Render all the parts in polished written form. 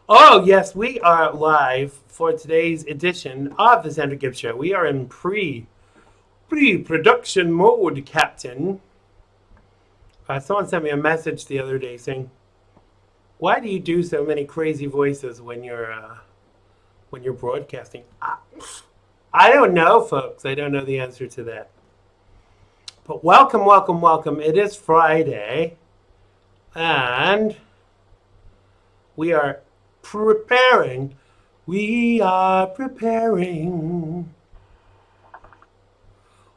Oh, yes, we are live for today's edition of the Xander Gibb Show. We are in pre-production mode, Captain. Someone sent me a message the other day saying, "Why do you do so many crazy voices when you're broadcasting?" I don't know, folks. I don't know the answer to that. But welcome, welcome, welcome. It is Friday, and we are preparing. We are preparing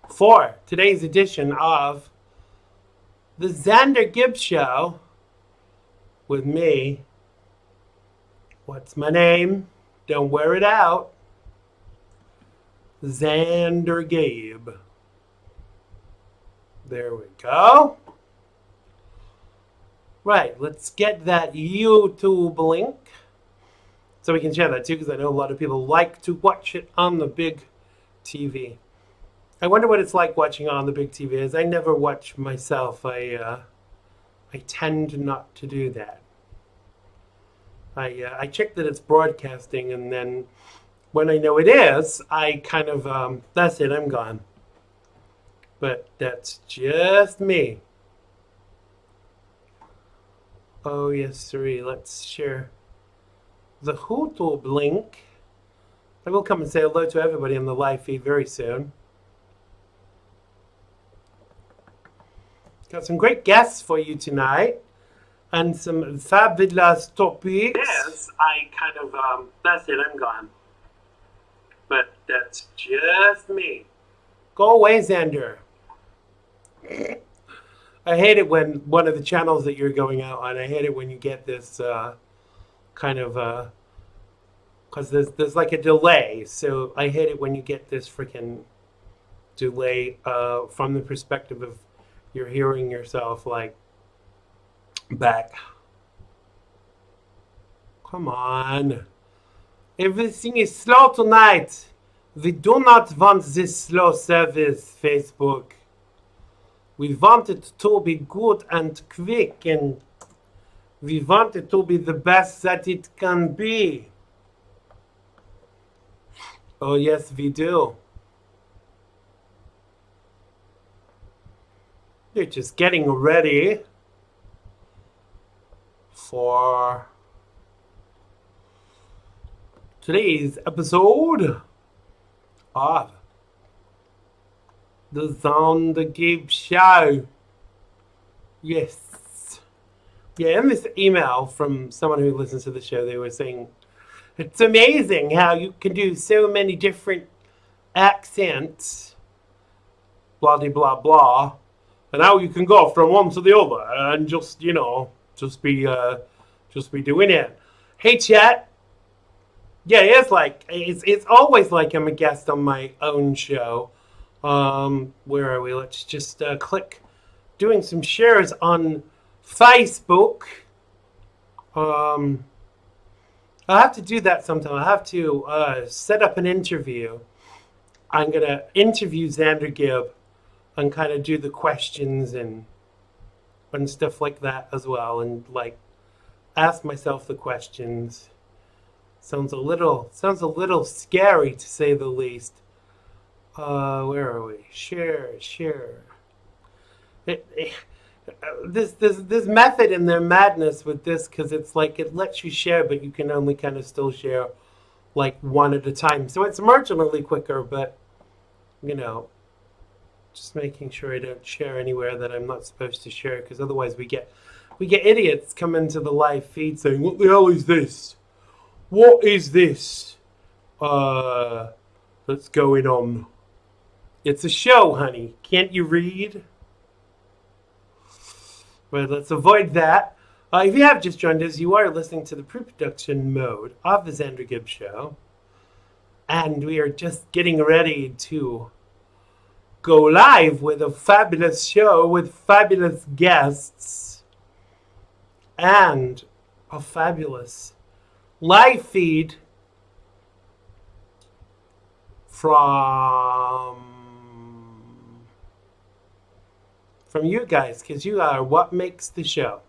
for today's edition of the Xander Gibb Show with me. What's my name? Don't wear it out. Xander Gibb. There we go. Right, let's get that YouTube link so we can share that too, because I know a lot of people like to watch it on the big TV. I wonder what it's like watching on the big TV. As I never watch myself, I tend not to do that. I check that it's broadcasting, and then when I know it is, I kind of that's it. I'm gone. But that's just me. Oh yes, sirree. Let's share the YouTube link. I will come and say hello to everybody on the live feed very soon. Got some great guests for you tonight and some fabulous topics. Yes, I kind of, that's it, I'm gone. But that's just me. Go away, Xander. I hate it when one of the channels that you're going out on, I hate it when you get this kind of, because there's like a delay. So I hate it when you get this freaking delay from the perspective of you're hearing yourself like back. Come on. Everything is slow tonight. We do not want this slow service, Facebook. We want it to be good and quick, and we want it to be the best that it can be. Oh, yes, we do. They're just getting ready for today's episode of the Xander Gibb Show. Yes. Yeah, in this email from someone who listens to the show, they were saying, it's amazing how you can do so many different accents, blah, blah, blah. And how you can go from one to the other and just be doing it. Hey, chat. Yeah, it's always like I'm a guest on my own show. Where are we? Let's just click doing some shares on Facebook. I'll have to do that sometime. I'll have to set up an interview. I'm gonna interview Xander Gibb and kind of do the questions and stuff like that as well, and like ask myself the questions. Sounds a little scary to say the least. Where are we? Share. This method and their madness with this, because it's like it lets you share, but you can only kind of still share like one at a time. So it's marginally quicker, but just making sure I don't share anywhere that I'm not supposed to share, because otherwise we get idiots come into the live feed saying, "What the hell is this? What is this? That's going on? It's a show, honey. Can't you read?" But let's avoid that. If you have just joined us, you are listening to the pre-production mode of the Xander Gibb Show, and we are just getting ready to go live with a fabulous show with fabulous guests and a fabulous live feed from you guys, because you are what makes the show.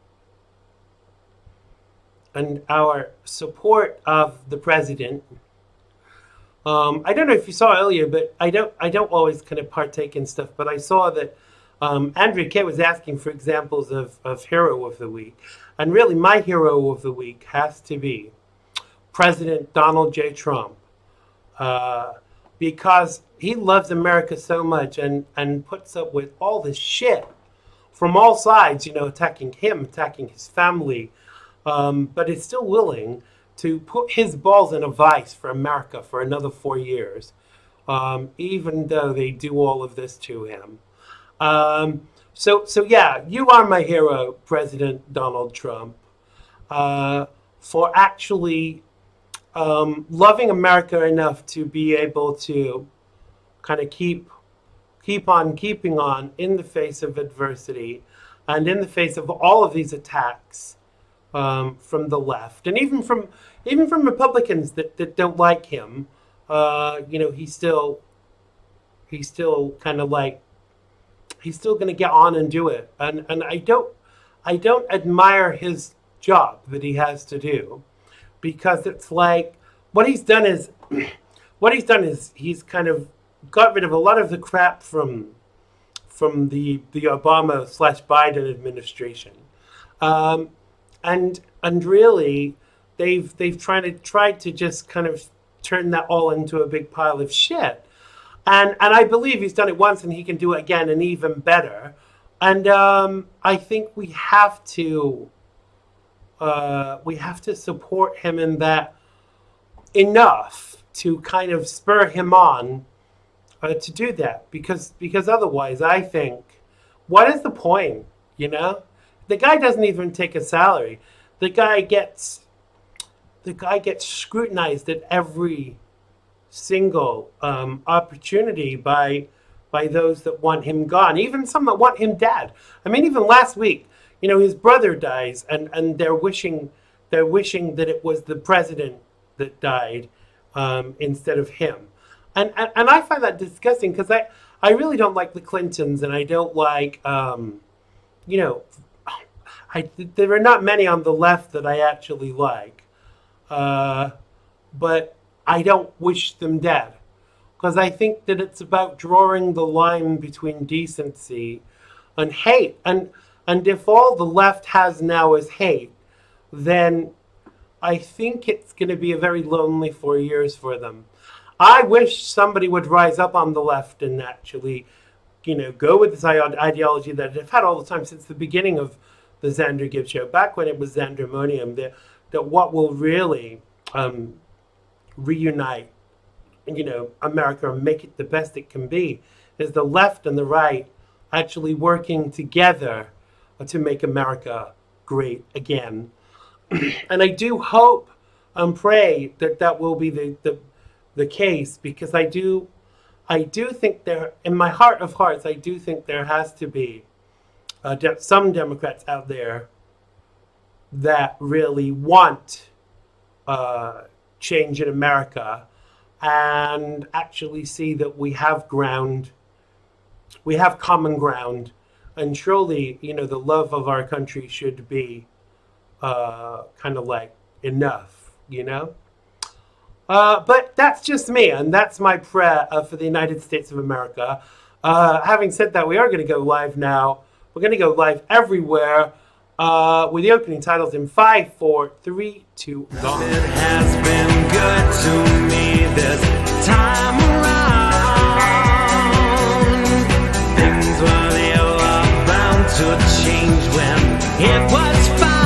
our support of the president. I don't know if you saw earlier, but I don't always kind of partake in stuff. But I saw that Andrea Kay was asking for examples of hero of the week, and really my hero of the week has to be President Donald J. Trump, because he loves America so much and puts up with all this shit from all sides, attacking him, attacking his family, but is still willing to put his balls in a vice for America for another 4 years, even though they do all of this to him. So yeah, you are my hero, President Donald Trump, for actually loving America enough to be able to kind of keep on keeping on in the face of adversity and in the face of all of these attacks from the left, and even from Republicans that don't like him. He's still kind of like, he's still going to get on and do it. And I don't admire his job that he has to do, because it's like what he's done is he's kind of got rid of a lot of the crap from the Obama/Biden administration, and really they've tried to just kind of turn that all into a big pile of shit. And I believe he's done it once and he can do it again and even better. And I think we have to support him in that enough to kind of spur him on to do that, because otherwise, I think, what is the point? The guy doesn't even take a salary. The guy gets scrutinized at every single opportunity by those that want him gone, even some that want him dead. I mean, even last week, his brother dies, and they're wishing that it was the president that died instead of him. And I find that disgusting, because I really don't like the Clintons, and I don't like, there are not many on the left that I actually like. But I don't wish them dead, because I think that it's about drawing the line between decency and hate. And if all the left has now is hate, then I think it's going to be a very lonely 4 years for them. I wish somebody would rise up on the left and actually, go with this ideology that I've had all the time since the beginning of the Xander Gibb show, back when it was Xandermonium, that what will really reunite, America and make it the best it can be is the left and the right actually working together to make America great again. And I do hope and pray that will be the case, because I do think there, in my heart of hearts, I do think there has to be some Democrats out there that really want change in America and actually see that we have common ground, and surely, the love of our country should be kind of like enough, But that's just me, and that's my prayer for the United States of America. Having said that, we are going to go live now. We're going to go live everywhere with the opening titles in 5, 4, 3, 2, gone. It has been good to me this time around. Things were bound to change when it was found.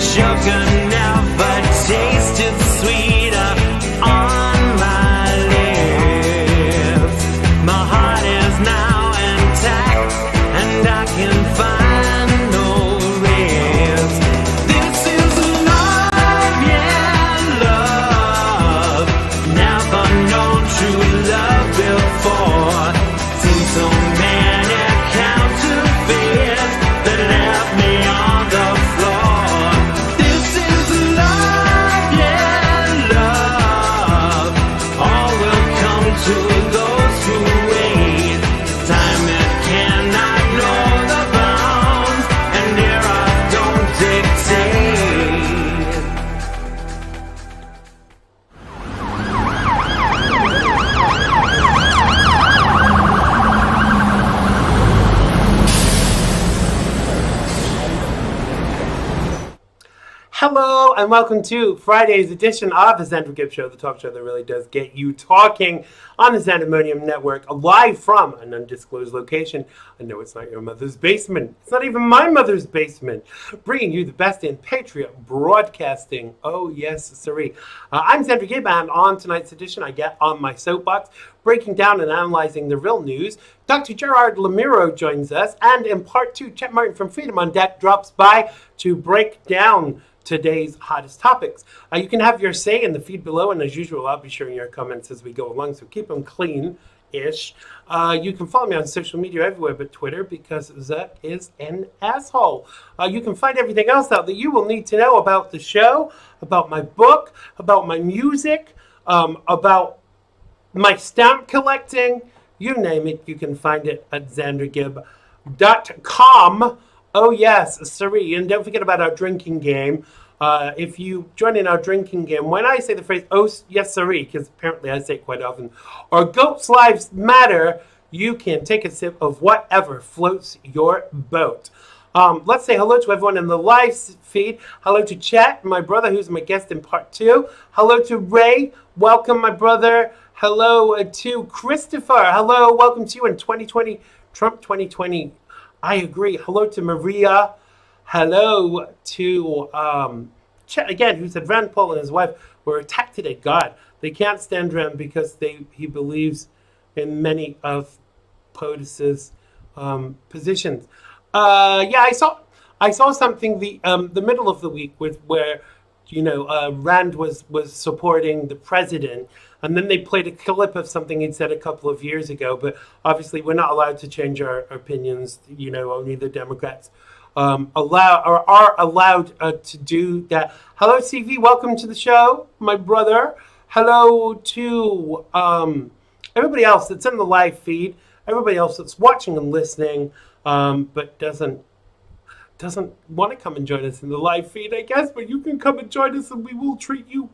Sugar never tasted sweeter on my lips. My heart is now intact, and I can find no rest. This is love, yeah, love. Never known true love before. Seen so many counterfeits. Hello and welcome to Friday's edition of the Xander Gibb Show, the talk show that really does get you talking on the Xandemonium Network, live from an undisclosed location. I know it's not your mother's basement. It's not even my mother's basement. Bringing you the best in Patriot broadcasting. Oh, yes, sirree. I'm Xander Gibb, and on tonight's edition, I get on my soapbox, breaking down and analyzing the real news. Dr. Gerard Lamiro joins us, and in part two, Chet Martin from Freedom on Deck drops by to break down today's hottest topics. You can have your say in the feed below, and as usual, I'll be sharing your comments as we go along, so keep them clean-ish. You can follow me on social media everywhere but Twitter, because Zuck is an asshole. You can find everything else out that you will need to know about the show, about my book, about my music, about my stamp collecting. You name it, you can find it at xandergibb.com. Oh, yes, sirree. And don't forget about our drinking game. If you join in our drinking game, when I say the phrase, oh, yes, sirree, because apparently I say it quite often, or goats' lives matter, you can take a sip of whatever floats your boat. Let's say hello to everyone in the live feed. Hello to Chet, my brother, who's my guest in part two. Hello to Ray. Welcome, my brother. Hello to Christopher. Hello, welcome to you in 2020, Trump 2020. I agree. Hello to Maria. Hello to Chet again, who said Rand Paul and his wife were attacked today. God, they can't stand Rand because he believes in many of POTUS's positions. Yeah, I saw something the middle of the week where Rand was supporting the president. And then they played a clip of something he'd said a couple of years ago. But obviously, we're not allowed to change our opinions. Only the Democrats are allowed to do that. Hello, CV. Welcome to the show, my brother. Hello to everybody else that's in the live feed. Everybody else that's watching and listening, but doesn't want to come and join us in the live feed, I guess. But you can come and join us, and we will treat you.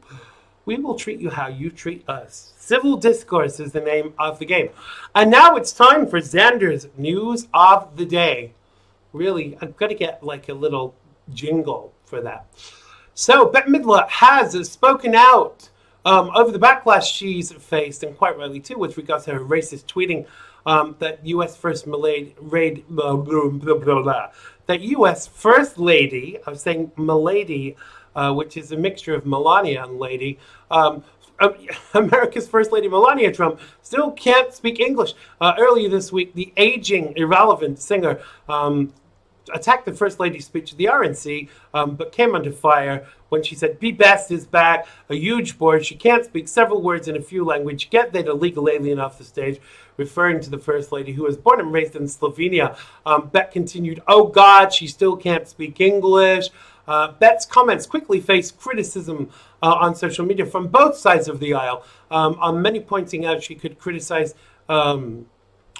We will treat you how you treat us. Civil discourse is the name of the game. And now it's time for Xander's News of the Day. Really, I've got to get like a little jingle for that. So, Bette Midler has spoken out over the backlash she's faced, and quite rightly too, with regards to her racist tweeting that U.S. First Lady, that U.S. First Lady, I was saying Milady, which is a mixture of Melania and Lady. America's First Lady Melania Trump still can't speak English. Earlier this week, the aging, irrelevant singer attacked the First Lady's speech at the RNC, but came under fire when she said, "Be Best is back, a huge bore. She can't speak several words in a few languages. Get that illegal alien off the stage," referring to the First Lady, who was born and raised in Slovenia. Bette continued, "Oh God, she still can't speak English." Bette's comments quickly faced criticism on social media from both sides of the aisle, on many pointing out she could criticize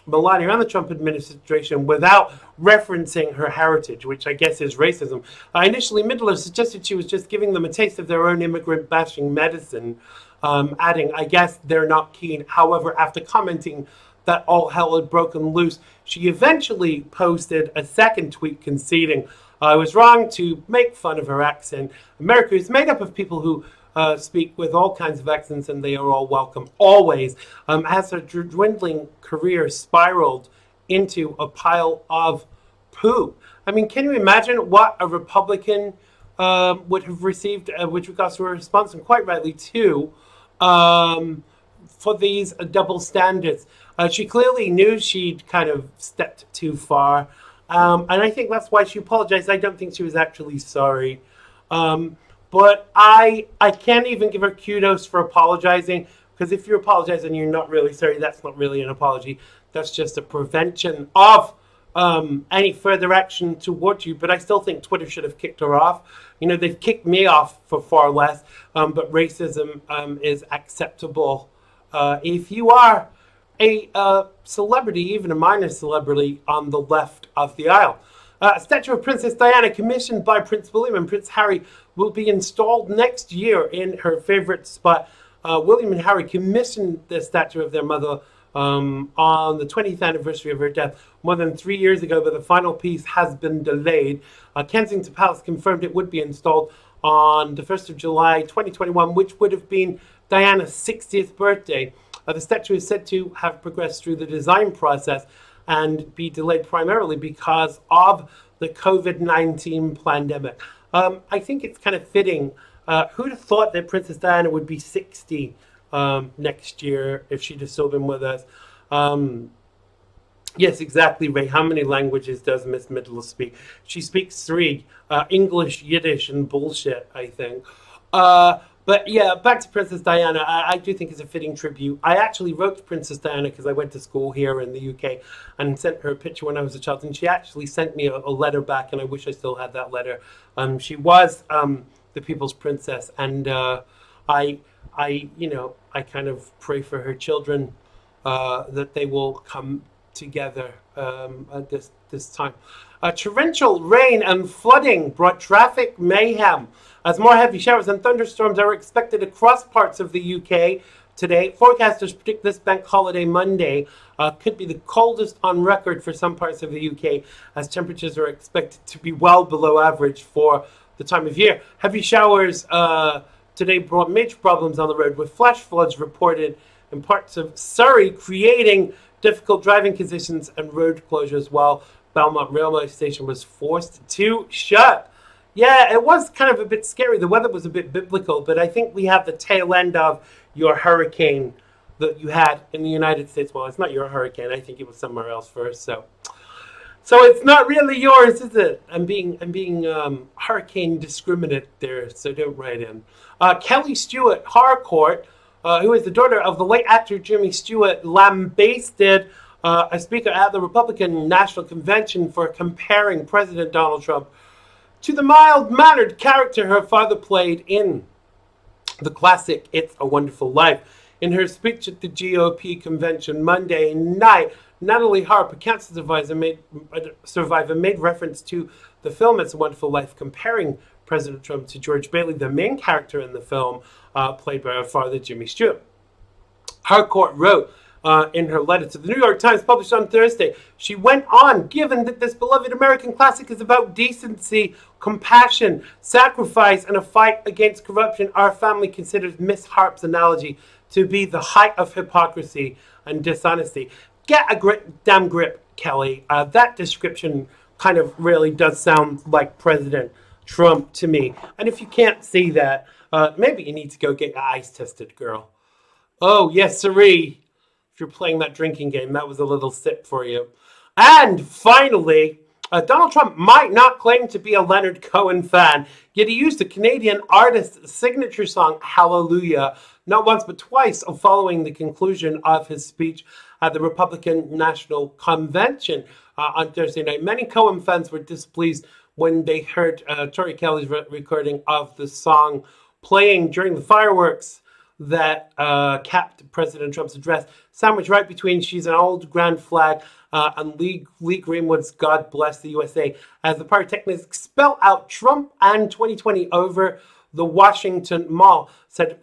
Melania and the Trump administration without referencing her heritage, which I guess is racism. Initially, Midler suggested she was just giving them a taste of their own immigrant-bashing medicine, adding, "I guess they're not keen." However, after commenting that all hell had broken loose, she eventually posted a second tweet conceding, "I was wrong to make fun of her accent. America is made up of people who speak with all kinds of accents, and they are all welcome, always." As her dwindling career spiraled into a pile of poo. I mean, can you imagine what a Republican would have received with regards to her response, and quite rightly too, for these double standards? She clearly knew she'd kind of stepped too far. And I think that's why she apologized. I don't think she was actually sorry. But I can't even give her kudos for apologizing, because if you apologize and you're not really sorry, that's not really an apology. That's just a prevention of any further action towards you. But I still think Twitter should have kicked her off. They've kicked me off for far less, but racism is acceptable. If you are a celebrity, even a minor celebrity, on the left of the aisle. A statue of Princess Diana, commissioned by Prince William and Prince Harry, will be installed next year in her favorite spot. William and Harry commissioned the statue of their mother on the 20th anniversary of her death more than 3 years ago, but the final piece has been delayed. Kensington Palace confirmed it would be installed on the 1st of July 2021, which would have been Diana's 60th birthday. The statue is said to have progressed through the design process and be delayed primarily because of the COVID-19 pandemic. I think it's kind of fitting. Who'd have thought that Princess Diana would be 60 next year if she'd have still been with us? Yes, exactly, Ray. How many languages does Miss Middle speak? She speaks 3, English, Yiddish, and bullshit, I think. But yeah, back to Princess Diana. I do think it's a fitting tribute. I actually wrote to Princess Diana because I went to school here in the UK and sent her a picture when I was a child. And she actually sent me a letter back, and I wish I still had that letter. She was the people's princess, and I kind of pray for her children that they will come together at this time. Torrential rain and flooding brought traffic mayhem as more heavy showers and thunderstorms are expected across parts of the UK today. Forecasters predict this bank holiday Monday could be the coldest on record for some parts of the UK, as temperatures are expected to be well below average for the time of year. Heavy showers today brought major problems on the road, with flash floods reported in parts of Surrey, creating difficult driving conditions and road closures, while Belmont Railway Station was forced to shut. Yeah, it was kind of a bit scary. The weather was a bit biblical, but I think we have the tail end of your hurricane that you had in the United States. Well, it's not your hurricane. I think it was somewhere else first. So it's not really yours, is it? I'm being hurricane discriminate there, so don't write in. Kelly Stewart Harcourt, who is the daughter of the late actor Jimmy Stewart, lambasted a speaker at the Republican National Convention for comparing President Donald Trump to the mild-mannered character her father played in the classic It's a Wonderful Life. In her speech at the GOP convention Monday night, Natalie Harp, a cancer survivor, made reference to the film It's a Wonderful Life, comparing President Trump to George Bailey, the main character in the film, played by her father, Jimmy Stewart. Harcourt wrote in her letter to the New York Times, published on Thursday, she went on, given that this beloved American classic is about decency, compassion, sacrifice, and a fight against corruption, our family considers Miss Harp's analogy to be the height of hypocrisy and dishonesty. Get a damn grip, Kelly. That description kind of really does sound like President Trump to me. And if you can't see that, maybe you need to go get your eyes tested, girl. Oh, yes, sirree. If you're playing that drinking game, that was a little sip for you. And finally, Donald Trump might not claim to be a Leonard Cohen fan, yet he used the Canadian artist's signature song, Hallelujah, not once but twice following the conclusion of his speech at the Republican National Convention on Thursday night. Many Cohen fans were displeased when they heard Tori Kelly's recording of the song playing during the fireworks that capped President Trump's address, sandwiched right between She's an Old Grand Flag and Lee Greenwood's God Bless the USA, as the pyrotechnics spell out Trump and 2020 over the Washington Mall. Said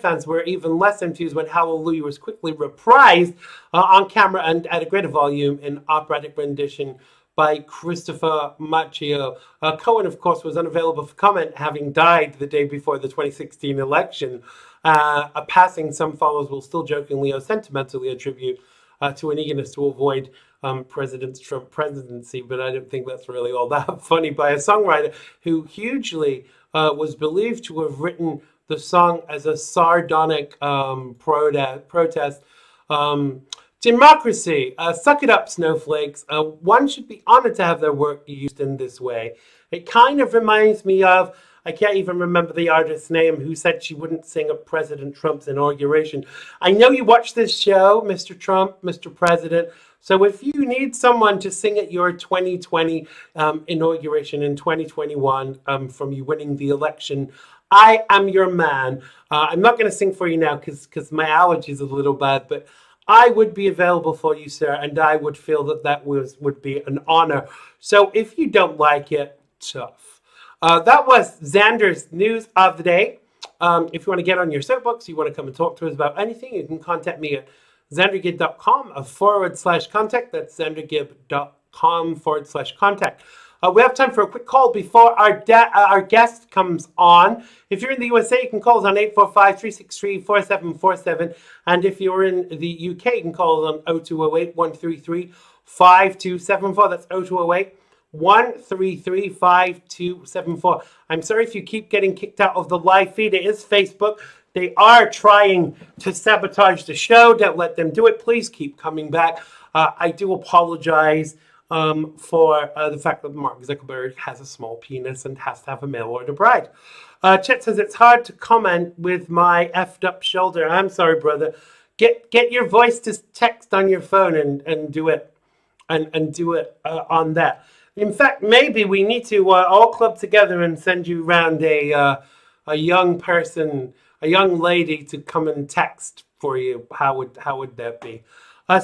fans were even less enthused when Hallelujah was quickly reprised on camera and at a greater volume in operatic rendition by Christopher Macchio. Cohen, of course, was unavailable for comment, having died the day before the 2016 election. A passing some followers will still jokingly or sentimentally attribute to an eagerness to avoid President Trump's presidency, but I don't think that's really all that funny, by a songwriter who hugely was believed to have written the song as a sardonic protest. Democracy. Suck it up, snowflakes. One should be honored to have their work used in this way. It kind of reminds me of, I can't even remember the artist's name, who said she wouldn't sing at President Trump's inauguration. I know you watch this show, Mr. Trump, Mr. President. So if you need someone to sing at your 2020 inauguration in 2021 from you winning the election, I am your man. I'm not going to sing for you now because my allergy is a little bad, but I would be available for you, sir, and I would feel that would be an honor. So if you don't like it, tough. That was Xander's News of the Day. If you want to get on your soapbox, you want to come and talk to us about anything, you can contact me at xandergibb.com/contact. That's xandergibb.com/contact. We have time for a quick call before our guest comes on. If you're in the USA, you can call us on 845-363-4747. And if you're in the UK, you can call us on 0208-133-5274. That's 0208-133-5274. I'm sorry if you keep getting kicked out of the live feed. It is Facebook. They are trying to sabotage the show. Don't let them do it. Please keep coming back. I do apologize for the fact that Mark Zuckerberg has a small penis and has to have a mail order bride. Chet says it's hard to comment with my effed up shoulder. I'm sorry, brother. Get your voice to text on your phone and do it and do it on that. In fact, maybe we need to all club together and send you around a young person, a young lady to come and text for you. How would that be?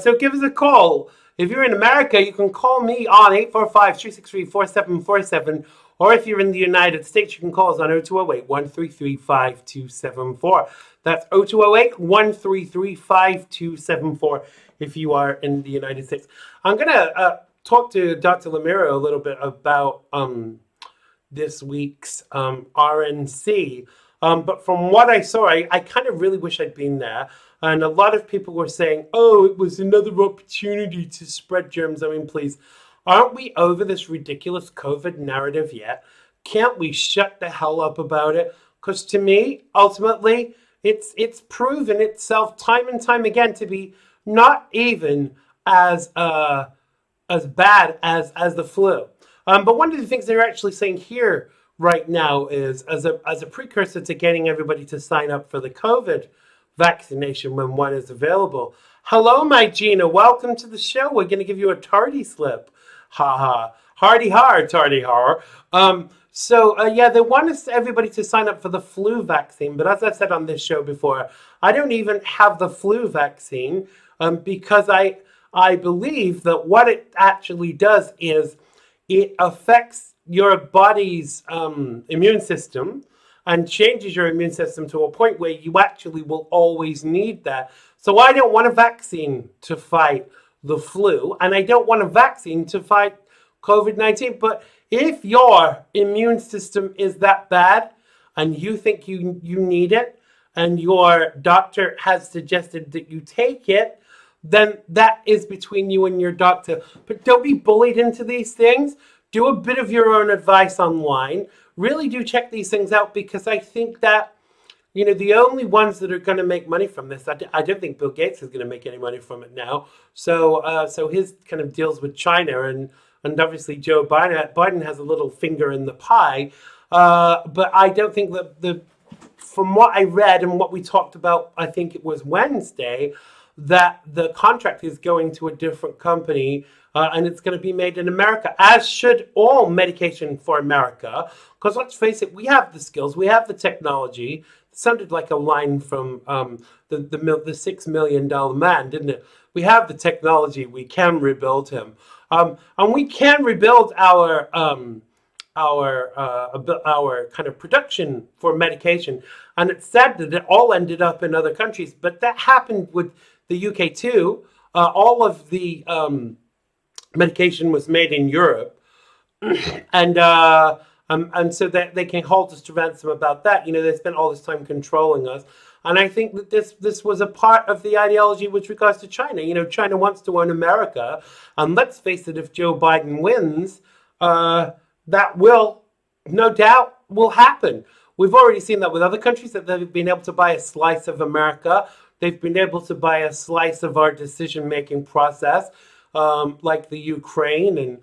So give us a call. If you're in America, you can call me on 845-363-4747. Or if you're in the United States, you can call us on 0208-133-5274. That's 0208-133-5274 if you are in the United States. I'm going to talk to Dr. Lamiro a little bit about this week's RNC. But from what I saw, I kind of really wish I'd been there. And a lot of people were saying, oh, it was another opportunity to spread germs. I mean, please, aren't we over this ridiculous COVID narrative yet? Can't we shut the hell up about it? Because to me, ultimately, it's proven itself time and time again to be not even as bad as the flu. But one of the things they're actually saying here right now is, as a precursor to getting everybody to sign up for the COVID vaccination when one is available. Hello, my Gina. Welcome to the show. We're going to give you a tardy slip. Ha ha. Hardy har, tardy har. Yeah, they want everybody to sign up for the flu vaccine. But as I've said on this show before, I don't even have the flu vaccine because I believe that what it actually does is it affects your body's immune system and changes your immune system to a point where you actually will always need that. So I don't want a vaccine to fight the flu, and I don't want a vaccine to fight COVID-19. But if your immune system is that bad and you think you need it, and your doctor has suggested that you take it, then that is between you and your doctor. But don't be bullied into these things. Do a bit of your own advice online. Really do check these things out, because I think that, you know, the only ones that are going to make money from this, I don't think Bill Gates is going to make any money from it now. So his kind of deals with China, and obviously Joe Biden has a little finger in the pie. But I don't think that from what I read and what we talked about, I think it was Wednesday, that the contract is going to a different company. And it's going to be made in America, as should all medication for America. Because let's face it, we have the skills, we have the technology. It sounded like a line from the $6 Million Man, didn't it? We have the technology, we can rebuild him. And we can rebuild our kind of production for medication. And it's sad that it all ended up in other countries, but that happened with the UK too. All of the medication was made in Europe, and so that they can hold us to ransom about that. You know, they spent all this time controlling us, and I think that this was a part of the ideology with regards to China. You know, China wants to own America, and let's face it, if Joe Biden wins, that will no doubt will happen. We've already seen that with other countries, that they've been able to buy a slice of America. They've been able to buy a slice of our decision-making process. Like the Ukraine, and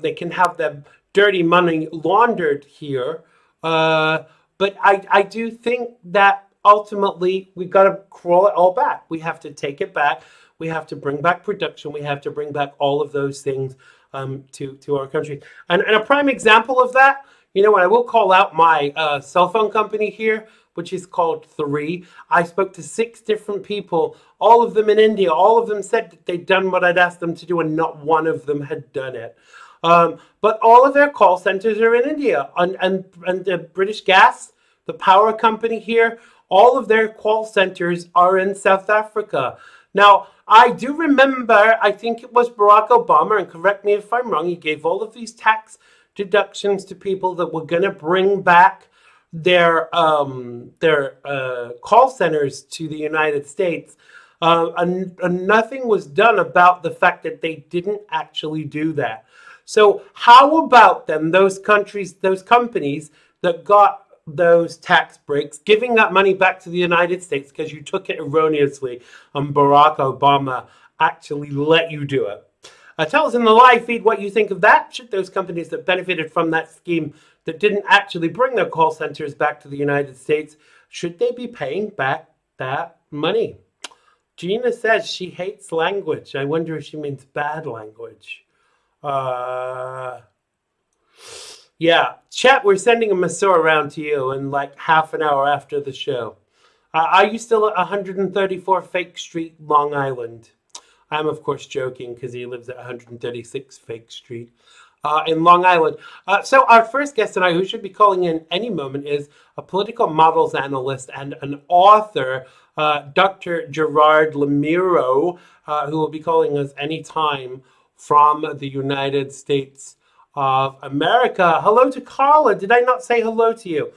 they can have their dirty money laundered here. But I do think that ultimately we've got to crawl it all back. We have to take it back. We have to bring back production. We have to bring back all of those things to our country. And a prime example of that, you know, and I will call out my cell phone company here, which is called 3. I spoke to 6 different people, all of them in India. All of them said that they'd done what I'd asked them to do, and not one of them had done it. But all of their call centers are in India. And the British Gas, the power company here, all of their call centers are in South Africa. Now, I do remember, I think it was Barack Obama, and correct me if I'm wrong, he gave all of these tax deductions to people that were going to bring back their call centers to the United States. And nothing was done about the fact that they didn't actually do that. So how about then those companies that got those tax breaks, giving that money back to the United States because you took it erroneously and Barack Obama actually let you do it? Tell us in the live feed what you think of that. Should those companies that benefited from that scheme that didn't actually bring their call centers back to the United States, should they be paying back that money? Gina says she hates language. I wonder if she means bad language. Yeah, chat, we're sending a masseur around to you in like half an hour after the show. Are you still at 134 Fake Street, Long Island? I'm, of course, joking because he lives at 136 Fake Street in Long Island. So our first guest tonight, who should be calling in any moment, is a political models analyst and an author, Dr. Gerard Lamiro, who will be calling us anytime from the United States of America. Hello to Carla. Did I not say hello to you?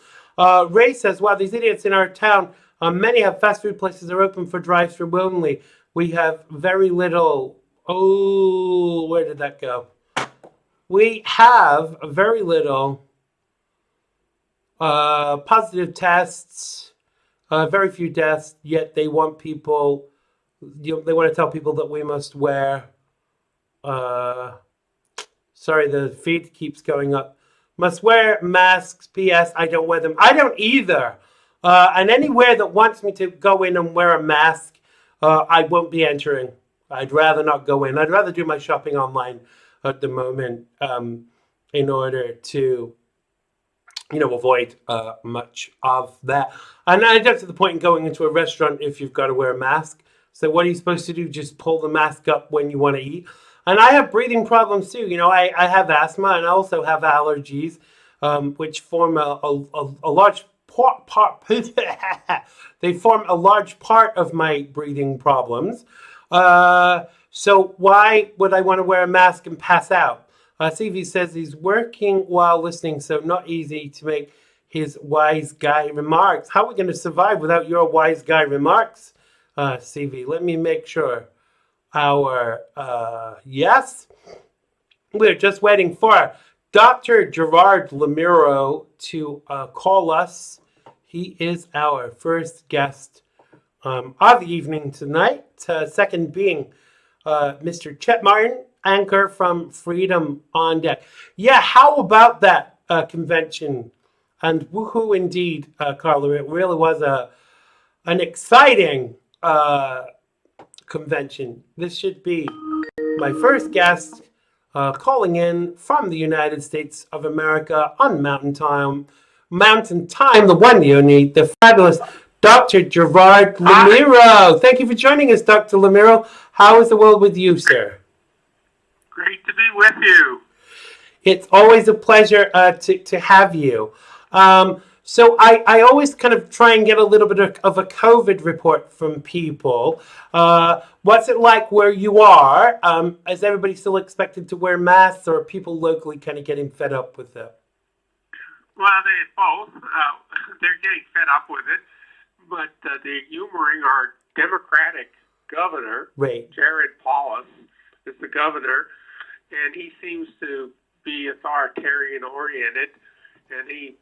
Ray says, wow, these idiots in our town, many have fast food places are open for drive-through only. We have very little. Oh, where did that go? We have very little positive tests, very few deaths, yet they want people, they want to tell people that we must wear, sorry, the feed keeps going up. Must wear masks, P.S. I don't wear them. I don't either. And anywhere that wants me to go in and wear a mask, I won't be entering. I'd rather not go in. I'd rather do my shopping online at the moment in order to, avoid much of that. And I get to the point in going into a restaurant if you've got to wear a mask. So what are you supposed to do? Just pull the mask up when you want to eat? And I have breathing problems too. I have asthma and I also have allergies, which form a large part. They form a large part of my breathing problems. So why would I want to wear a mask and pass out? CV says he's working while listening, so not easy to make his wise guy remarks. How are we going to survive without your wise guy remarks, CV? Let me make sure. Yes, we're just waiting for Dr. Gerard Lamiro to call us. He is our first guest of the evening tonight. Second being Mr. Chet Martin, anchor from Freedom on Deck. Yeah, how about that convention? And woohoo indeed, Carla. It really was an exciting convention. This should be my first guest calling in from the United States of America on Mountain Time, the one you need, the fabulous Dr. Gerard Lamiro. Thank you for joining us, Dr. Lamiro. How is the world with you, sir? Great to be with you. It's always a pleasure to have you. So I always kind of try and get a little bit of a COVID report from people. What's it like where you are? Is everybody still expected to wear masks, or are people locally kind of getting fed up with it? Well, they both. They're getting fed up with it, but they're humoring our Democratic governor, right. Jared Polis, is the governor, and he seems to be authoritarian-oriented, and he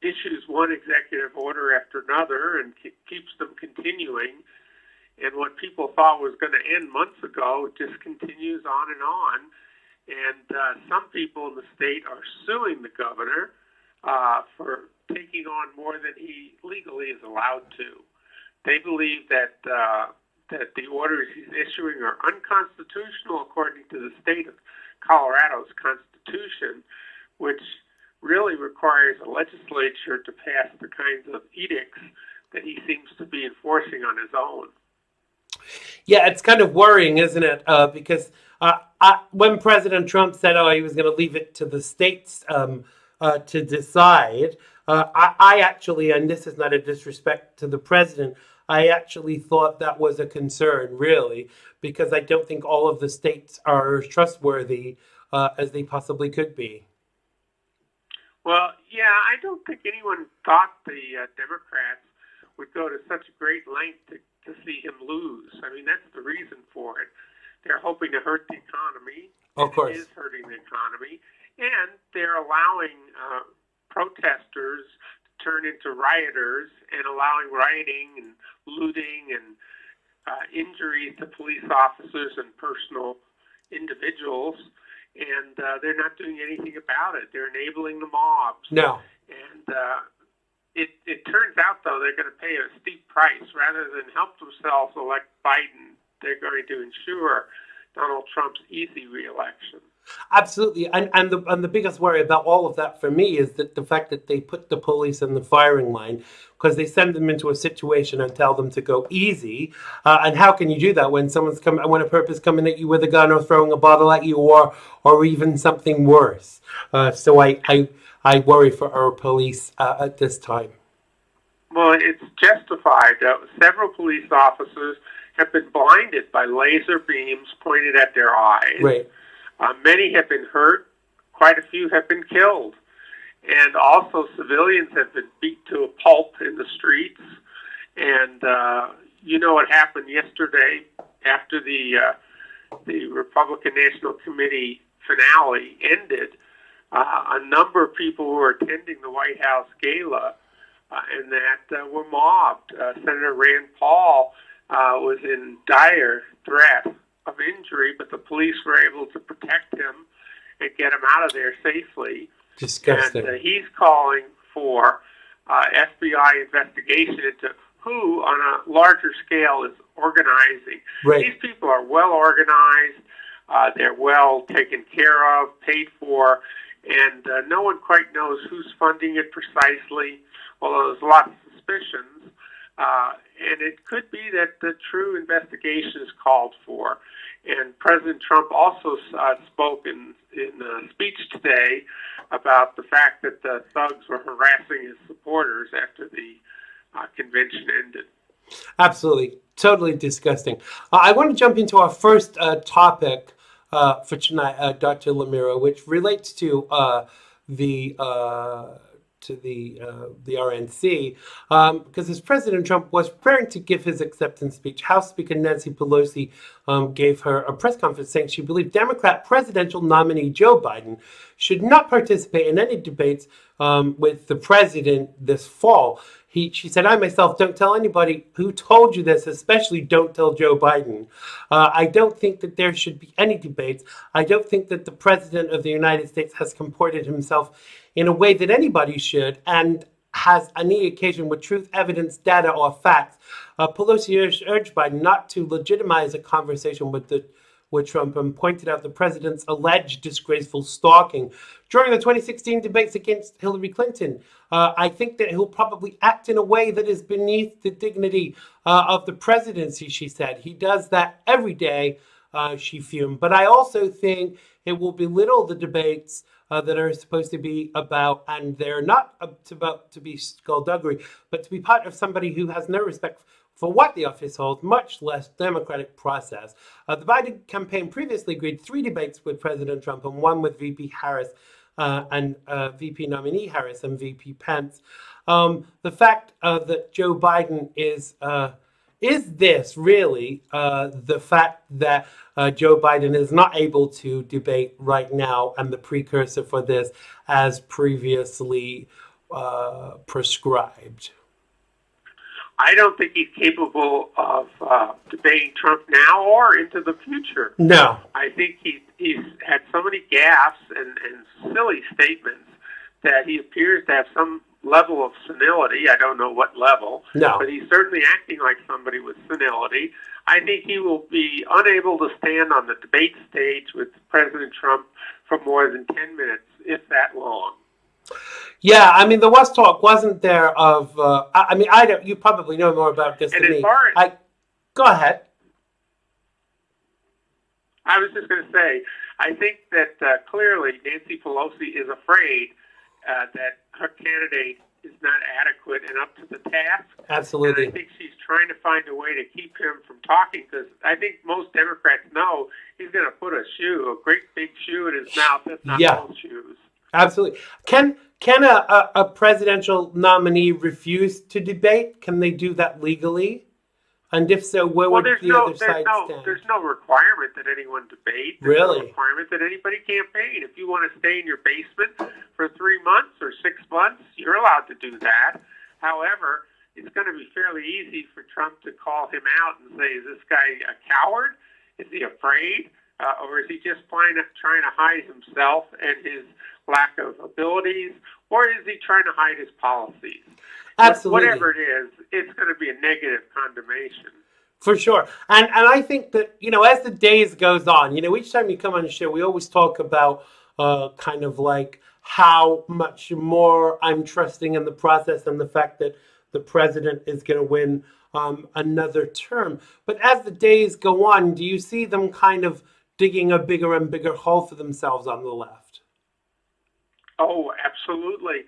issues one executive order after another and keeps them continuing. And what people thought was going to end months ago just continues on. And some people in the state are suing the governor for taking on more than he legally is allowed to. They believe that the orders he's issuing are unconstitutional according to the state of Colorado's constitution, which really requires a legislature to pass the kinds of edicts that he seems to be enforcing on his own. Yeah, it's kind of worrying, isn't it? Because when President Trump said, he was going to leave it to the states to decide, I actually, and this is not a disrespect to the president, I actually thought that was a concern, really, because I don't think all of the states are as trustworthy as they possibly could be. Well, yeah, I don't think anyone thought the Democrats would go to such a great length to see him lose. I mean, that's the reason for it. They're hoping to hurt the economy, and Of it course. is hurting the economy, and they're allowing protesters to turn into rioters and allowing rioting and looting and injuries to police officers and personal individuals, and they're not doing anything about it. They're enabling the mobs. No. And it turns out, though, they're going to pay a steep price. Rather than help themselves elect Biden, they're going to ensure Donald Trump's easy reelection. Absolutely, and the biggest worry about all of that for me is that the fact that they put the police in the firing line because they send them into a situation and tell them to go easy. And how can you do that when when a perp is coming at you with a gun or throwing a bottle at you or even something worse? So I worry for our police at this time. Well, it's justified. Several police officers have been blinded by laser beams pointed at their eyes. Right. Many have been hurt. Quite a few have been killed. And also civilians have been beat to a pulp in the streets. And you know what happened yesterday after the Republican National Committee finale ended. A number of people who were attending the White House gala and that were mobbed. Senator Rand Paul was in dire threat of injury, but the police were able to protect him and get him out of there safely. Disgusting. And he's calling for FBI investigation into who, on a larger scale, is organizing. Right. These people are well organized. They're well taken care of, paid for, and no one quite knows who's funding it precisely, although there's lots of suspicions. And it could be that the true investigation is called for. And President Trump also spoke in a speech today about the fact that the thugs were harassing his supporters after the convention ended. Absolutely. Totally disgusting. I want to jump into our first topic for tonight, Dr. Lamiro, which relates to the RNC, because as President Trump was preparing to give his acceptance speech, House Speaker Nancy Pelosi gave her a press conference saying she believed Democrat presidential nominee Joe Biden should not participate in any debates with the president this fall. She said, I myself don't tell anybody who told you this, especially don't tell Joe Biden. I don't think that there should be any debates. I don't think that the president of the United States has comported himself in a way that anybody should and has any occasion with truth, evidence, data, or facts. Pelosi urged Biden not to legitimize a conversation with Trump and pointed out the president's alleged disgraceful stalking during the 2016 debates against Hillary Clinton. I think that he'll probably act in a way that is beneath the dignity of the presidency, she said. He does that every day, she fumed. But I also think it will belittle the debates that are supposed to be about, and they're not about to be skullduggery, but to be part of somebody who has no respect for what the office holds, much less democratic process. The Biden campaign previously agreed 3 debates with President Trump and 1 with VP Harris and VP nominee Harris and VP Pence. The fact that Joe Biden is this really the fact that Joe Biden is not able to debate right now, and the precursor for this as previously prescribed? I don't think he's capable of debating Trump now or into the future. No. I think he's had so many gaffes and silly statements that he appears to have some level of senility. I don't know what level, no, but he's certainly acting like somebody with senility. I think he will be unable to stand on the debate stage with President Trump for more than 10 minutes, if that long. Yeah, I mean, there was talk, wasn't there, of, I don't, you probably know more about this than me. Go ahead. I was just going to say, I think that clearly Nancy Pelosi is afraid that her candidate is not adequate and up to the task. Absolutely. And I think she's trying to find a way to keep him from talking, because I think most Democrats know he's going to put a great big shoe in his mouth, if not both shoes. Absolutely. Can a presidential nominee refuse to debate? Can they do that legally? And if so, where Well, would the other side stand? there's no requirement that anyone debate. There's no Really? requirement that anybody campaign. If you want to stay in your basement for 3 months or 6 months, you're allowed to do that. However, it's going to be fairly easy for Trump to call him out and say, "Is this guy a coward? Is he afraid? Or is he just trying to hide himself and his lack of abilities? Or is he trying to hide his policies?" Absolutely. Whatever it is, it's going to be a negative condemnation. For sure. And I think that, as the days goes on, each time you come on the show, we always talk about kind of like how much more I'm trusting in the process and the fact that the president is going to win another term. But as the days go on, do you see them kind of digging a bigger and bigger hole for themselves on the left? Oh, absolutely.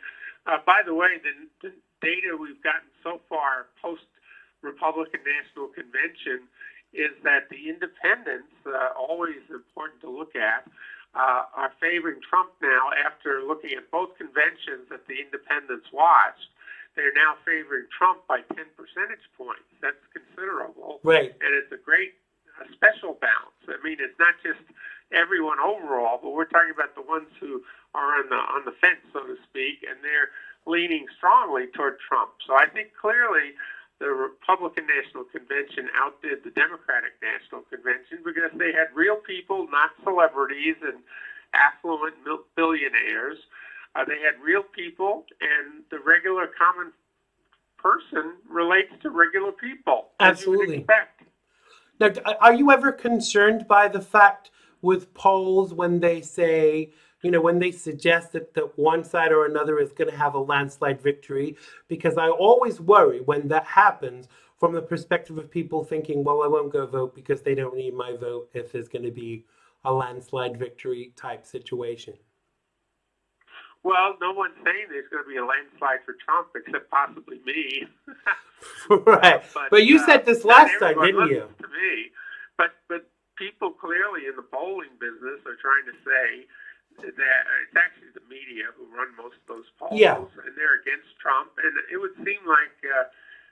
By the way, the data we've gotten so far post-Republican National Convention is that the independents, always important to look at, are favoring Trump now after looking at both conventions that the independents watched. They're now favoring Trump by 10 percentage points. That's considerable. Right. And it's a great special bounce. I mean, it's not just everyone overall, but we're talking about the ones who are on the fence, so to speak, and they're leaning strongly toward Trump. So I think clearly the Republican National Convention outdid the Democratic National Convention because they had real people, not celebrities and affluent billionaires. They had real people, and the regular common person relates to regular people. Absolutely. As you would expect. Now, are you ever concerned by the fact with polls when they say, when they suggest that one side or another is going to have a landslide victory? Because I always worry when that happens from the perspective of people thinking, well, I won't go vote because they don't need my vote if there's going to be a landslide victory type situation. Well, no one's saying there's going to be a landslide for Trump except possibly me. Right. But you said this last time, didn't you? To me. But people clearly in the polling business are trying to say that it's actually the media who run most of those polls, and they're against Trump. And it would seem like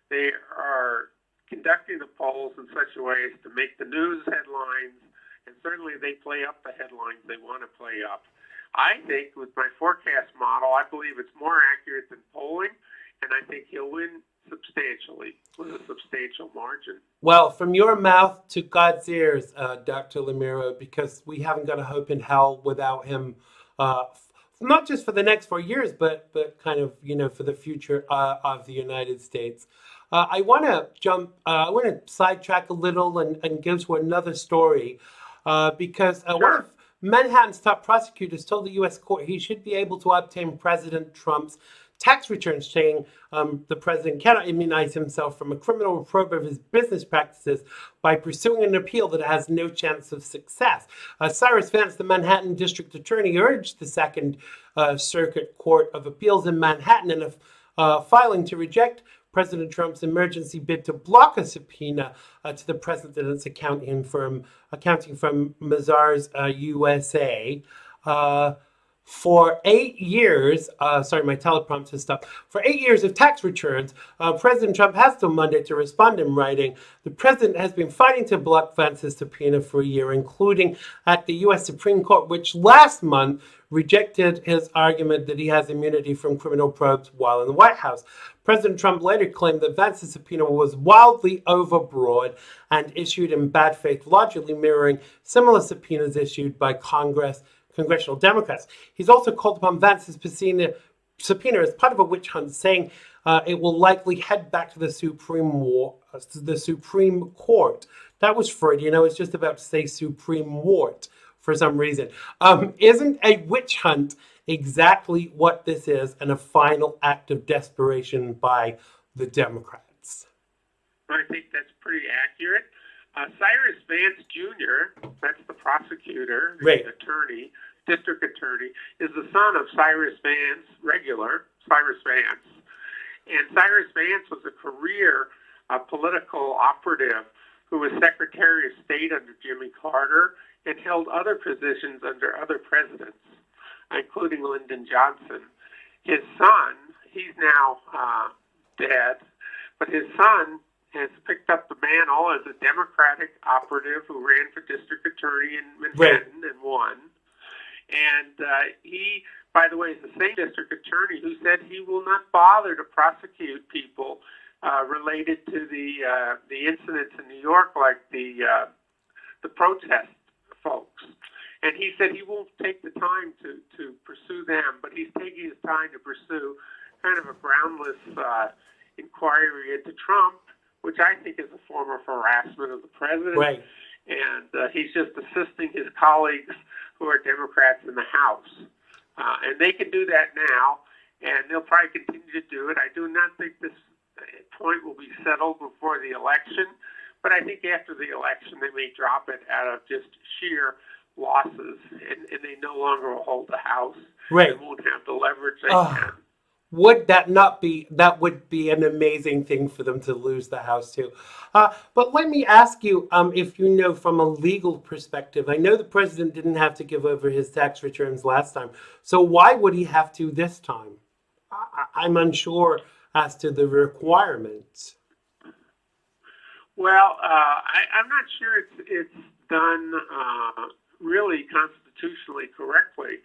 they are conducting the polls in such a way as to make the news headlines, and certainly they play up the headlines they want to play up. I think with my forecast model, I believe it's more accurate than polling, and I think he'll win substantially with a substantial margin. Well, from your mouth to God's ears, Dr. Lamiro, because we haven't got a hope in hell without him, not just for the next 4 years, but kind of, for the future of the United States. I want to sidetrack a little and go to another story because Sure. One of Manhattan's top prosecutors told the U.S. court he should be able to obtain President Trump's tax returns, saying the president cannot immunize himself from a criminal reproach of his business practices by pursuing an appeal that has no chance of success. Cyrus Vance, the Manhattan district attorney, urged the Second Circuit Court of Appeals in Manhattan in a filing to reject President Trump's emergency bid to block a subpoena to the president's accounting firm Mazars USA. For 8 years, sorry, my teleprompter has stopped. For 8 years of tax returns, President Trump has till Monday to respond in writing. The president has been fighting to block Vance's subpoena for a year, including at the U.S. Supreme Court, which last month rejected his argument that he has immunity from criminal probes while in the White House. President Trump later claimed that Vance's subpoena was wildly overbroad and issued in bad faith, largely mirroring similar subpoenas issued by congressional Democrats. He's also called upon Vance's subpoena as part of a witch hunt, saying it will likely head back to the Supreme Court. That was Freudian. I was just about to say Supreme Wart for some reason. Isn't a witch hunt exactly what this is, and a final act of desperation by the Democrats? I think that's pretty accurate. Cyrus Vance Jr., that's the prosecutor, the attorney, district attorney, is the son of Cyrus Vance, Cyrus Vance. And Cyrus Vance was a career political operative who was Secretary of State under Jimmy Carter and held other positions under other presidents. including Lyndon Johnson. His son, he's now dead, but his son has picked up the mantle as a Democratic operative who ran for district attorney in Manhattan and won. And he, by the way, is the same district attorney who said he will not bother to prosecute people related to the incidents in New York, like the protest folks. And he said he won't take the time to pursue them, but he's taking his time to pursue kind of a groundless inquiry into Trump, which I think is a form of harassment of the president. Right. And he's just assisting his colleagues who are Democrats in the House. And they can do that now, and they'll probably continue to do it. I do not think this point will be settled before the election, but I think after the election they may drop it out of just sheer losses, and they no longer will hold the House. Right. They won't have the leverage they can. Would that not be, that would be an amazing thing for them to lose the House too. But let me ask you, if you know from a legal perspective, I know the president didn't have to give over his tax returns last time. So why would he have to this time? I'm unsure as to the requirements. Well, I'm not sure it's done really constitutionally correctly.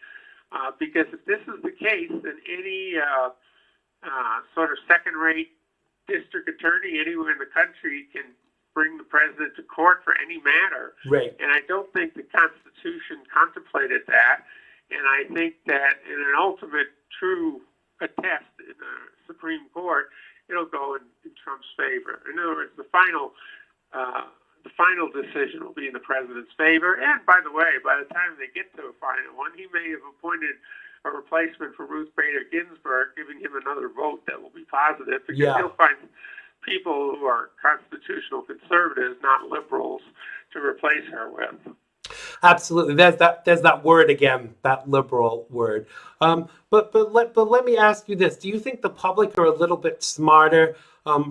Because if this is the case, then any sort of second-rate district attorney anywhere in the country can bring the president to court for any matter. Right. And I don't think the Constitution contemplated that. And I think that in an ultimate true test in the Supreme Court, it'll go in Trump's favor. In other words, the final decision will be in the president's favor. And by the way, by the time they get to a final one, he may have appointed a replacement for Ruth Bader Ginsburg, giving him another vote that will be positive, because he'll find people who are constitutional conservatives, not liberals, to replace her with. Absolutely. There's that word again, that liberal word. But let me ask you this. Do you think the public are a little bit smarter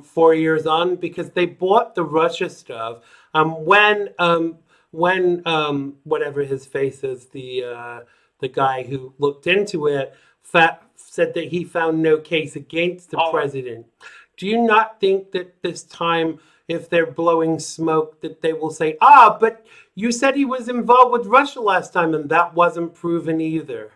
4 years on, because they bought the Russia stuff when whatever his face is, the guy who looked into it said that he found no case against the president. Do you not think that this time, if they're blowing smoke, that they will say, but you said he was involved with Russia last time and that wasn't proven either?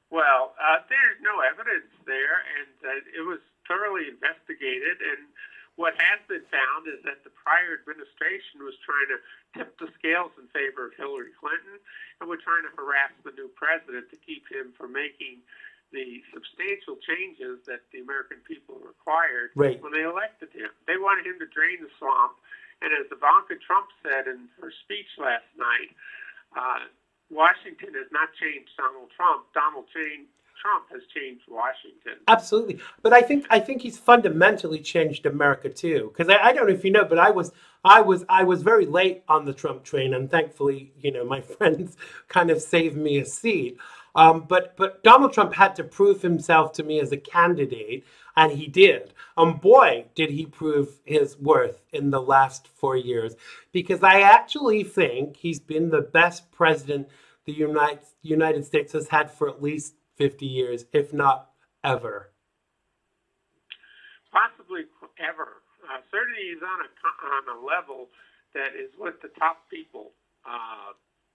Well, there's no evidence there, and it was thoroughly investigated. And what has been found is that the prior administration was trying to tip the scales in favor of Hillary Clinton, and were trying to harass the new president to keep him from making the substantial changes that the American people required when they elected him. They wanted him to drain the swamp, and as Ivanka Trump said in her speech last night, Washington has not changed Donald Trump. Trump has changed Washington. Absolutely, but I think he's fundamentally changed America too. Because I don't know if you know, but I was very late on the Trump train, and thankfully, my friends kind of saved me a seat. But Donald Trump had to prove himself to me as a candidate, and he did. Boy, did he prove his worth in the last 4 years, because I actually think he's been the best president the United States has had for at least 50 years, if not ever. Possibly ever. Certainly he's on a level that is with the top people.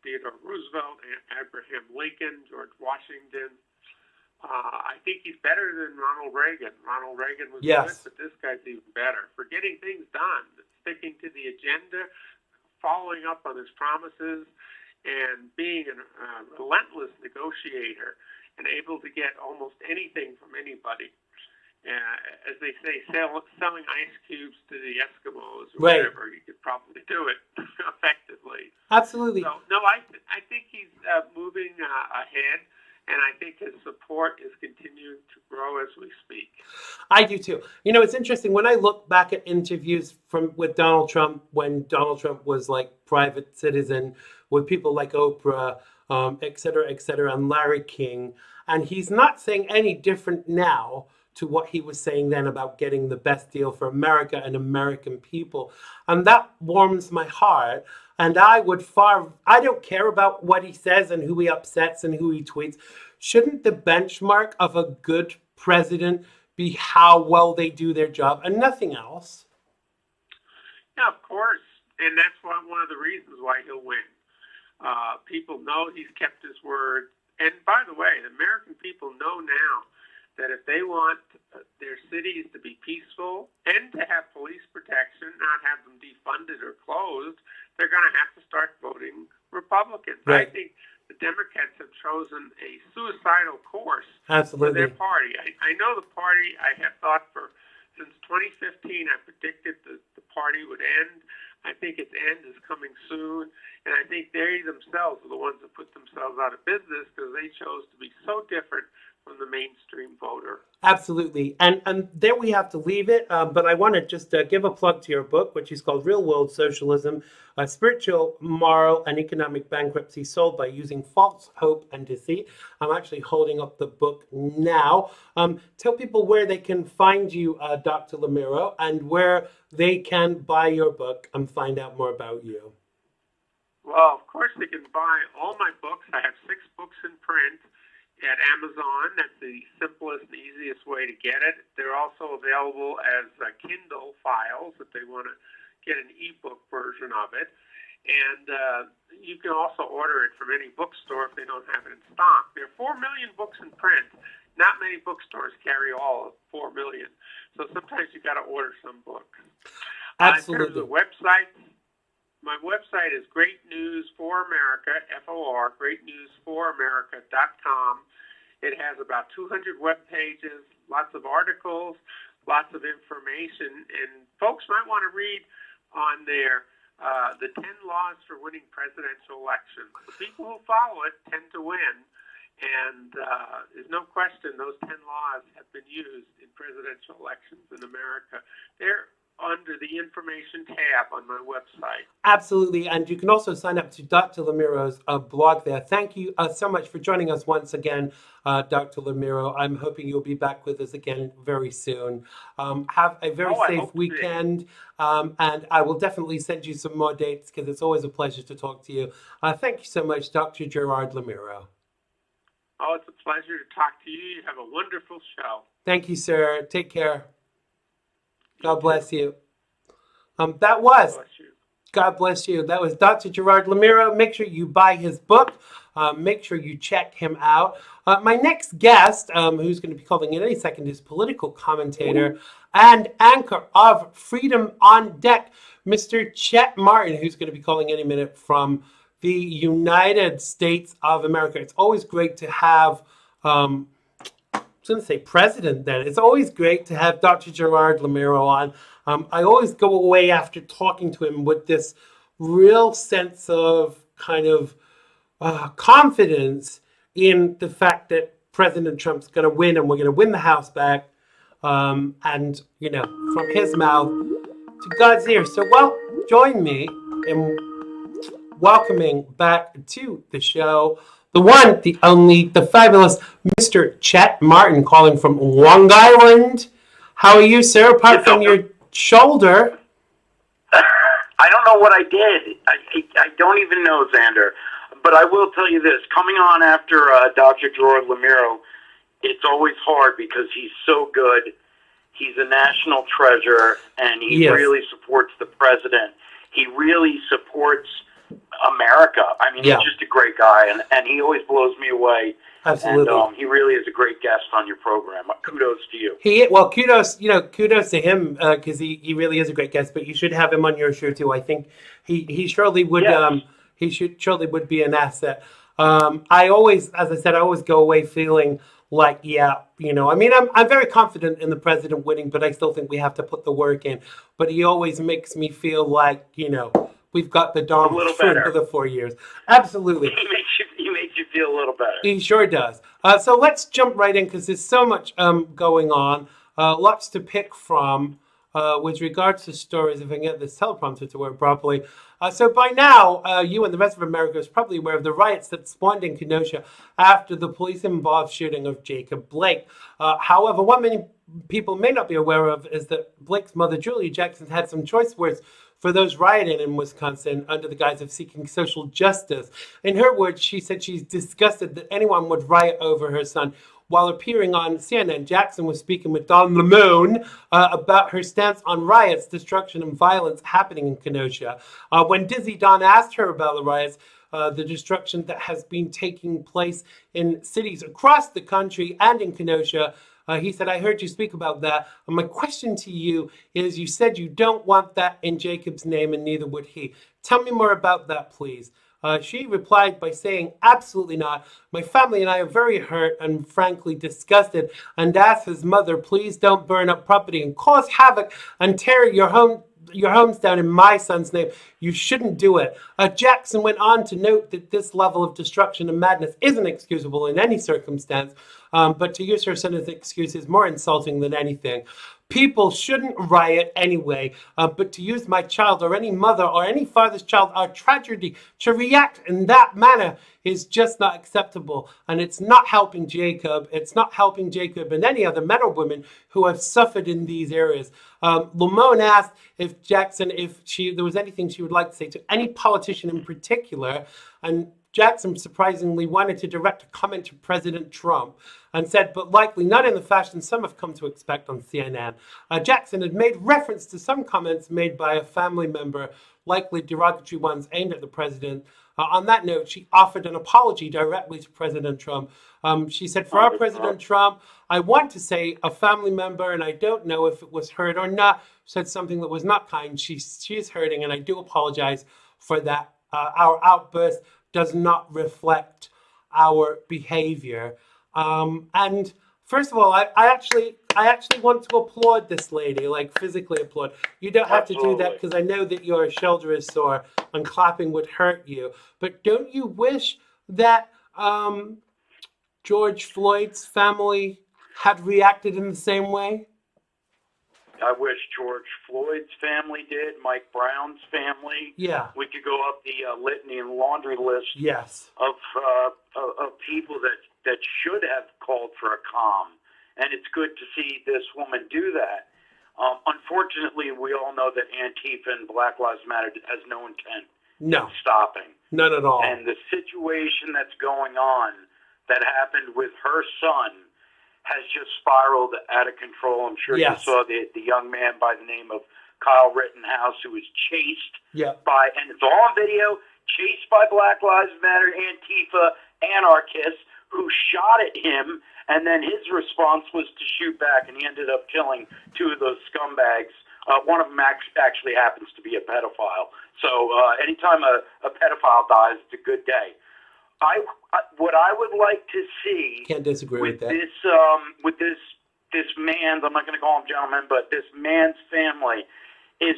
Theodore Roosevelt, Abraham Lincoln, George Washington. I think he's better than Ronald Reagan. Ronald Reagan was good, but this guy's even better for getting things done, sticking to the agenda, following up on his promises, and being a relentless negotiator and able to get almost anything from anybody. As they say, selling ice cubes to the Eskimos or whatever, you could probably do it effectively. Absolutely. So, no, I think he's moving ahead, and I think his support is continuing to grow as we speak. I do too. It's interesting when I look back at interviews with Donald Trump, when Donald Trump was like private citizen, with people like Oprah, et cetera, and Larry King, and he's not saying any different now to what he was saying then about getting the best deal for America and American people. And that warms my heart. And I don't care about what he says and who he upsets and who he tweets. Shouldn't the benchmark of a good president be how well they do their job and nothing else? Yeah, of course. And that's one of the reasons why he'll win. People know he's kept his word. And by the way, the American people know now that if they want their cities to be peaceful and to have police protection, not have them defunded or closed, they're going to have to start voting Republican. Right. I think the Democrats have chosen a suicidal course Absolutely. for their party. I know the party, I have thought since 2015, I predicted that the party would end. I think its end is coming soon, and I think they themselves are the ones that put themselves out of business because they chose to be so different from the mainstream voter. Absolutely. And there we have to leave it. But I want to just give a plug to your book, which is called Real World Socialism, Spiritual, Moral, and Economic Bankruptcy Sold by Using False Hope and Deceit. I'm actually holding up the book now. Tell people where they can find you, Dr. Lamiro, and where they can buy your book and find out more about you. Well, of course, they can buy all my books. I have 6 books in print at Amazon. That's the simplest and easiest way to get it. They're also available as Kindle files if they want to get an ebook version of it. And you can also order it from any bookstore if they don't have it in stock. There are 4 million books in print. Not many bookstores carry all of 4 million. So sometimes you got to order some books. Absolutely. In terms of websites, my website is Great News for America, FOR, greatnewsforamerica.com. It has about 200 web pages, lots of articles, lots of information, and folks might want to read on there the 10 laws for winning presidential elections. The people who follow it tend to win, and there's no question those 10 laws have been used in presidential elections in America. They're under the information tab on my website. Absolutely. And you can also sign up to Dr. Lamiro's blog there. Thank you so much for joining us once again, Dr. Lamiro. I'm hoping you'll be back with us again very soon. Have a very safe weekend. And I will definitely send you some more dates because it's always a pleasure to talk to you. Thank you so much, Dr. Gerard Lamiro. Oh, it's a pleasure to talk to you. You have a wonderful show. Thank you, sir. Take care. God bless you. God bless you. That was Dr. Gerard Lamiro. Make sure you buy his book. Make sure you check him out. My next guest, who's going to be calling in any second, is political commentator and anchor of Freedom on Deck, Mr. Chet Martin, who's going to be calling any minute from the United States of America. It's always great to have... I was going to say president then. It's always great to have Dr. Gerard Lamiro on. I always go away after talking to him with this real sense of kind of confidence in the fact that President Trump's going to win and we're going to win the House back. And, you know, from his mouth to God's ears. So, well, join me in welcoming back to the show the one, the only, the fabulous Mr. Chet Martin, calling from Long Island. How are you, sir, apart from your shoulder? I don't know what I did. I don't even know, Xander. But I will tell you this. Coming on after Dr. Gerard Lamiro, it's always hard because he's so good. He's a national treasure, and he really supports the president. He really supports America. I mean, he's just a great guy, and he always blows me away. Absolutely. And he really is a great guest on your program. Kudos to you. Kudos to him because he really is a great guest. But you should have him on your show too. I think he surely would. Yes. He surely would be an asset. I always go away feeling like, I'm very confident in the president winning, but I still think we have to put the work in. But he always makes me feel like, we've got the dog for the 4 years. Absolutely. He makes you feel a little better. He sure does. So let's jump right in because there's so much going on. Lots to pick from. with regards to stories, if I can get this teleprompter to work properly. So by now, you and the rest of America is probably aware of the riots that spawned in Kenosha after the police-involved shooting of Jacob Blake. However, what many people may not be aware of is that Blake's mother, Julia Jackson, had some choice words for those rioting in Wisconsin under the guise of seeking social justice. In her words, she said she's disgusted that anyone would riot over her son. While appearing on CNN, Jackson was speaking with Don Lemon about her stance on riots, destruction, and violence happening in Kenosha. When Dizzy Don asked her about the riots, the destruction that has been taking place in cities across the country and in Kenosha, he said, I heard you speak about that. And my question to you is, you said you don't want that in Jacob's name, and neither would he. Tell me more about that, please. She replied by saying, absolutely not. My family and I are very hurt and frankly disgusted, and asked his mother, please don't burn up property and cause havoc and tear your homes down in my son's name. You shouldn't do it. Jackson went on to note that this level of destruction and madness isn't excusable in any circumstance, but to use her son as an excuse is more insulting than anything. People shouldn't riot anyway, but to use my child or any mother or any father's child or tragedy to react in that manner is just not acceptable. And it's not helping Jacob. It's not helping Jacob and any other men or women who have suffered in these areas. Lamone asked if Jackson, there was anything she would like to say to any politician in particular, and Jackson surprisingly wanted to direct a comment to President Trump and said, but likely not in the fashion some have come to expect on CNN. Jackson had made reference to some comments made by a family member, likely derogatory ones aimed at the president. On that note, she offered an apology directly to President Trump. She said, for our President Trump, I want to say a family member, and I don't know if it was heard or not, said something that was not kind. She is hurting, and I do apologize for that. Our outburst does not reflect our behavior. And first of all, I actually want to applaud this lady, like physically applaud. You don't have to do that because I know that your shoulder is sore and clapping would hurt you. But don't you wish that George Floyd's family had reacted in the same way? I wish George Floyd's family did, Mike Brown's family. Yeah. We could go up the litany and laundry list Yes. of people that should have called for a calm. And it's good to see this woman do that. Unfortunately, we all know that Antifa and Black Lives Matter has no intent of stopping. None at all. And the situation that's going on that happened with her son has just spiraled out of control. I'm sure you saw the young man by the name of Kyle Rittenhouse who was chased by, and it's all on video, chased by Black Lives Matter, Antifa, anarchists who shot at him, and then his response was to shoot back, and he ended up killing two of those scumbags. One of them actually happens to be a pedophile. So anytime a pedophile dies, it's a good day. What I would like to see, can't disagree with that. This man's, I'm not going to call him gentleman, but this man's family, is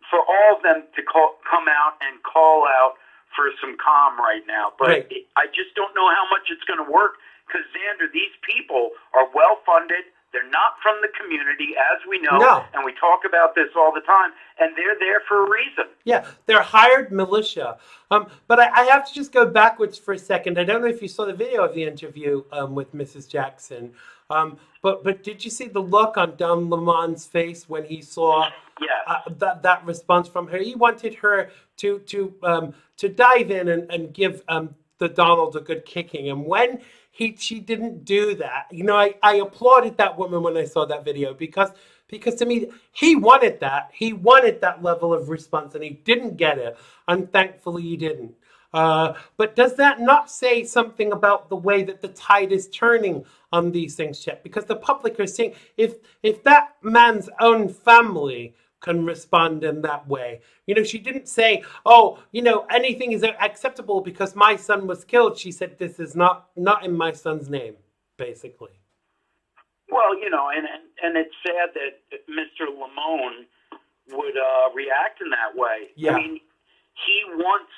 for all of them to come out and call out for some calm right now. But I just don't know how much it's going to work because, Xander, these people are well funded. They're not from the community, as we know, and we talk about this all the time, and they're there for a reason. Yeah, they're hired militia. But I have to just go backwards for a second. I don't know if you saw the video of the interview with Mrs. Jackson, but did you see the look on Don Lemon's face when he saw that response from her? He wanted her to dive in and give the Donald a good kicking, and when she didn't do that. You know, I applauded that woman when I saw that video because to me, he wanted that. He wanted that level of response, and he didn't get it. And thankfully, he didn't. But does that not say something about the way that the tide is turning on these things, Chet? Because the public are seeing, if that man's own family can respond in that way. You know, she didn't say, oh, you know, anything is acceptable because my son was killed. She said, this is not in my son's name, basically. Well, you know, and it's sad that Mr. Lamone would react in that way. Yeah. I mean, he wants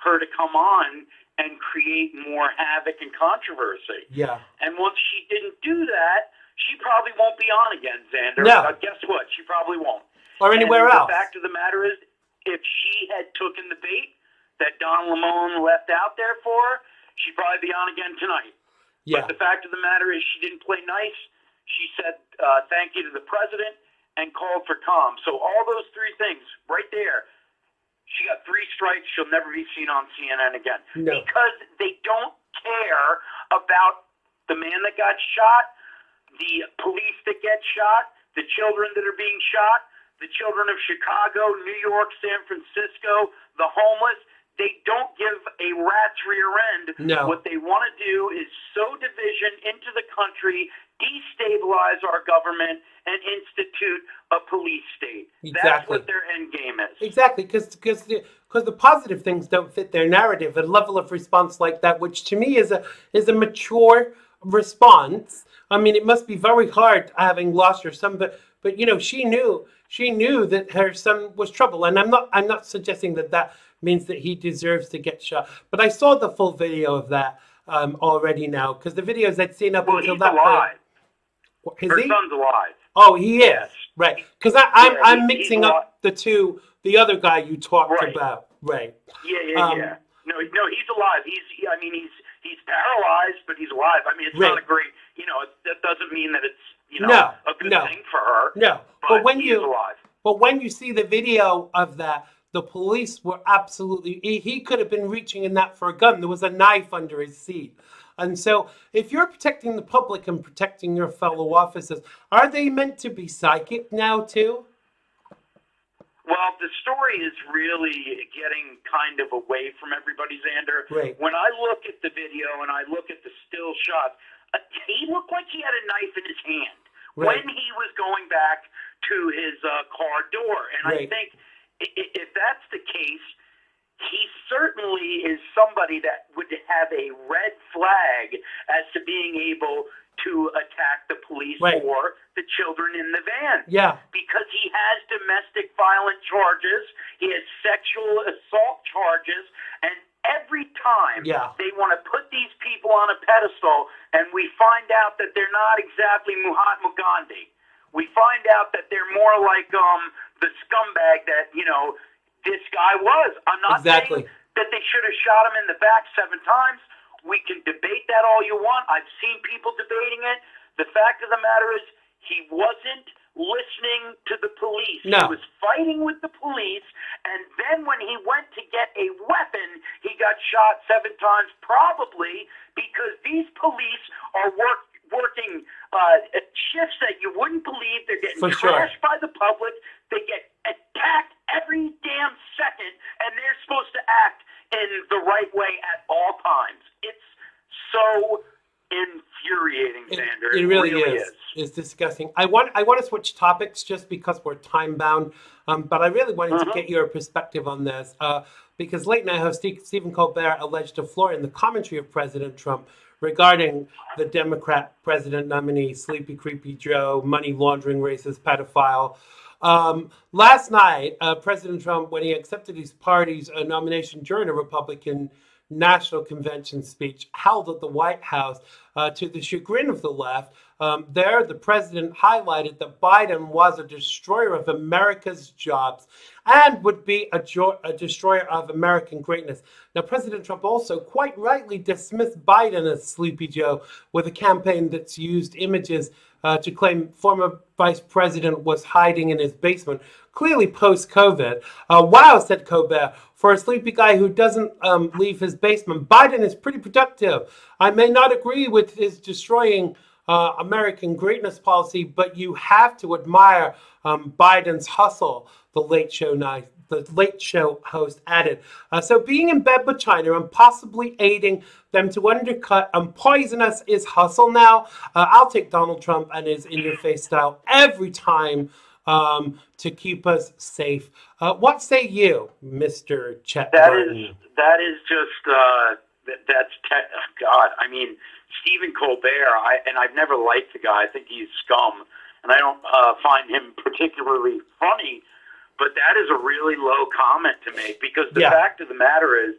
her to come on and create more havoc and controversy. Yeah. And once she didn't do that, she probably won't be on again, Xander. No. Guess what? She probably won't. or anywhere else. The fact of the matter is, if she had taken the bait that Don Lemon left out there for her, she'd probably be on again tonight. Yeah. But the fact of the matter is, she didn't play nice. She said thank you to the president and called for calm. So all those three things right there, she got 3 strikes. She'll never be seen on CNN again. No. Because they don't care about the man that got shot, the police that get shot, the children that are being shot, the children of Chicago, New York, San Francisco, the homeless. They don't give a rat's rear end. No. What they want to do is sow division into the country, destabilize our government, and institute a police state. Exactly. That's what their end game is. Exactly, because the positive things don't fit their narrative. A level of response like that, which to me is a mature response. I mean, it must be very hard having lost her son, but you know, she knew that her son was trouble, and I'm not suggesting that means that he deserves to get shot. But I saw the full video of that already now, because the videos I'd seen up until that alive. point. Is Her he? son's alive. Oh, he is. Yes. Right. Because I'm he's mixing up the other guy you talked Right. about. Right. Yeah. No, he's alive. He's paralyzed, but he's alive. I mean, it's Right. not a great, that doesn't mean that it's, No, a good no. thing for her. No. But he's alive. But when you see the video of that, the police were absolutely, he could have been reaching in that for a gun. There was a knife under his seat. And so if you're protecting the public and protecting your fellow officers, are they meant to be psychic now too? Well, the story is really getting kind of away from everybody, Xander. Right. When I look at the video and I look at the still shots, he looked like he had a knife in his hand Right. when he was going back to his car door. And I Right. think if that's the case, he certainly is somebody that would have a red flag as to being able to attack the police Right. or the children in the van. Yeah. Because he has domestic violent charges, he has sexual assault charges, and every time Yeah. they want to put these people on a pedestal, and we find out that they're not exactly Mahatma Gandhi. We find out that they're more like the scumbag that, this guy was. I'm not Exactly. saying that they should have shot him in the back 7 times. We can debate that all you want. I've seen people debating it. The fact of the matter is he wasn't listening to the police. No. He was fighting with the police, and then when he went to get a weapon, he got shot 7 times, probably because these police are working shifts that you wouldn't believe. They're getting For sure. trashed by the public. They get attacked every damn second, and they're supposed to act in the right way at all times. It's so infuriating, Xander. It really is. It's disgusting. I want to switch topics just because we're time bound, but I really wanted to get your perspective on this because late night host Stephen Colbert alleged a flaw in the commentary of President Trump regarding the Democrat president nominee, Sleepy Creepy Joe, money laundering racist pedophile. Last night, President Trump, when he accepted his party's nomination during a Republican National Convention speech held at the White House, to the chagrin of the left, there the president highlighted that Biden was a destroyer of America's jobs and would be a destroyer of American greatness. Now, President Trump also quite rightly dismissed Biden as Sleepy Joe with a campaign that's used images to claim former vice president was hiding in his basement, clearly post-COVID. Wow, said Colbert, for a sleepy guy who doesn't leave his basement, Biden is pretty productive. I may not agree with his destroying American greatness policy, but you have to admire Biden's hustle, the Late Show host added. So being in bed with China and possibly aiding them to undercut and poison us is hustle now. I'll take Donald Trump and his in-your-face style every time to keep us safe. What say you, Mr. Chet Martin? That is just, God, I mean, Stephen Colbert, I've never liked the guy. I think he's scum, and I don't find him particularly funny. But that is a really low comment to make because the fact of the matter is,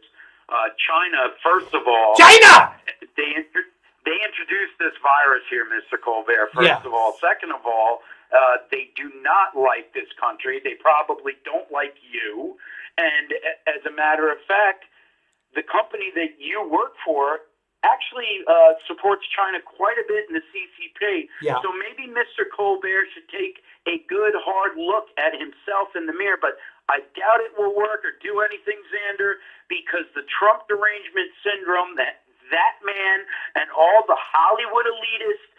China, first of all, they introduced this virus here, Mr. Colbert. First of all, second of all, They do not like this country. They probably don't like you. And as a matter of fact, the company that you work for actually supports China quite a bit in the CCP. Yeah. So maybe Mr. Colbert should take a good, hard look at himself in the mirror. But I doubt it will work or do anything, Xander, because the Trump derangement syndrome, that man and all the Hollywood elitists,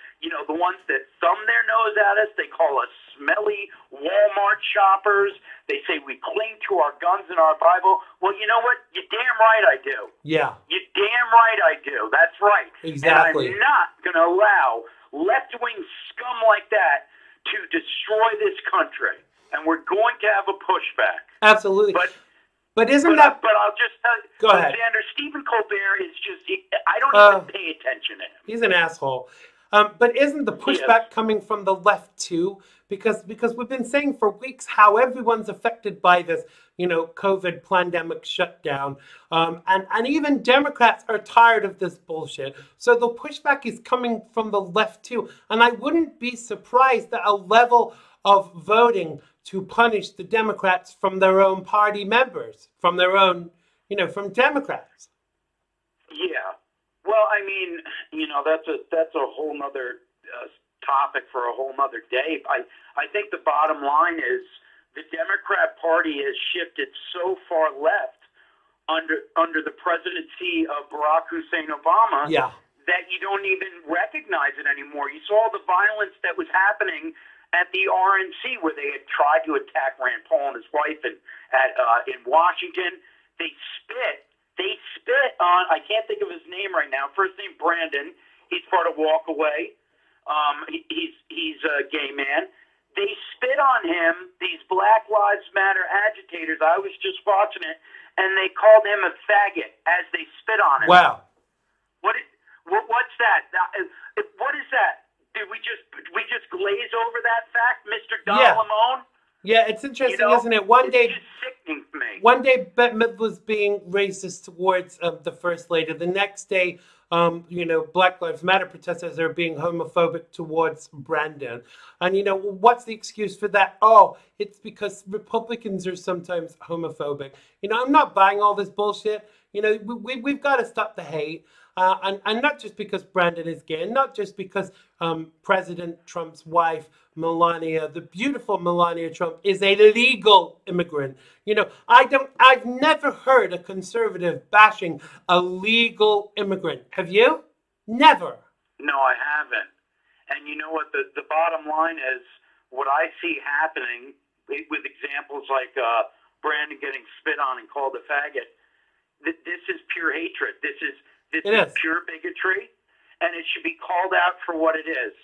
the ones that thumb their nose at us, they call us smelly Walmart shoppers. They say we cling to our guns and our Bible. Well, you know what? You're damn right I do. Yeah. You're damn right I do. That's right. Exactly. And I'm not going to allow left-wing scum like that to destroy this country. And we're going to have a pushback. Absolutely. But I'll just tell you. Go ahead. Xander, Stephen Colbert is just, I don't even pay attention to him. He's an asshole. But isn't the pushback coming from the left too? Because we've been saying for weeks how everyone's affected by this, COVID pandemic shutdown. And even Democrats are tired of this bullshit. So the pushback is coming from the left too. And I wouldn't be surprised that a level of voting to punish the Democrats from their own party members, from their own, from Democrats. Yeah. Well, I mean, that's a whole nother topic for a whole nother day. I think the bottom line is the Democrat Party has shifted so far left under the presidency of Barack Hussein Obama that you don't even recognize it anymore. You saw the violence that was happening at the RNC where they had tried to attack Rand Paul and his wife in Washington. They spit on, I can't think of his name right now, first name Brandon. He's part of Walk Away. He's a gay man. They spit on him, these Black Lives Matter agitators. I was just watching it, and they called him a faggot as they spit on him. Wow. What's that? What is that? Did we just glaze over that fact, Mr. Don Lemon? Yeah, it's interesting, isn't it? One day, it's just sickening for me. One day, Bette Midler was being racist towards the First Lady. The next day, Black Lives Matter protesters are being homophobic towards Brandon. And, what's the excuse for that? Oh, it's because Republicans are sometimes homophobic. I'm not buying all this bullshit. We've got to stop the hate. And not just because Brandon is gay, and not just because President Trump's wife, Melania, the beautiful Melania Trump, is a legal immigrant. I've never heard a conservative bashing a legal immigrant. Have you? Never. No, I haven't. And you know what? The bottom line is what I see happening with examples like Brandon getting spit on and called a faggot. This is pure hatred. This is pure bigotry, and it should be called out for what it is.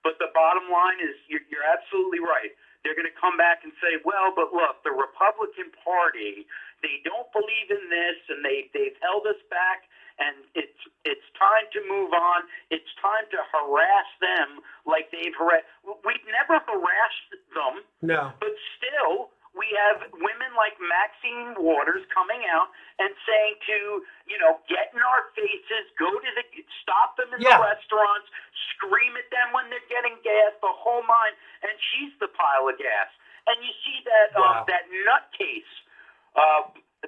But the bottom line is you're absolutely right. They're going to come back and say, well, but look, the Republican Party, they don't believe in this, and they've held us back, and it's time to move on. It's time to harass them like they've harassed. We've never harassed them, no. But still, we have women like Maxine Waters coming out and saying to, get in our faces, stop them in the restaurants, scream at them when they're getting gas, the whole nine, and she's the pile of gas. And you see that that nutcase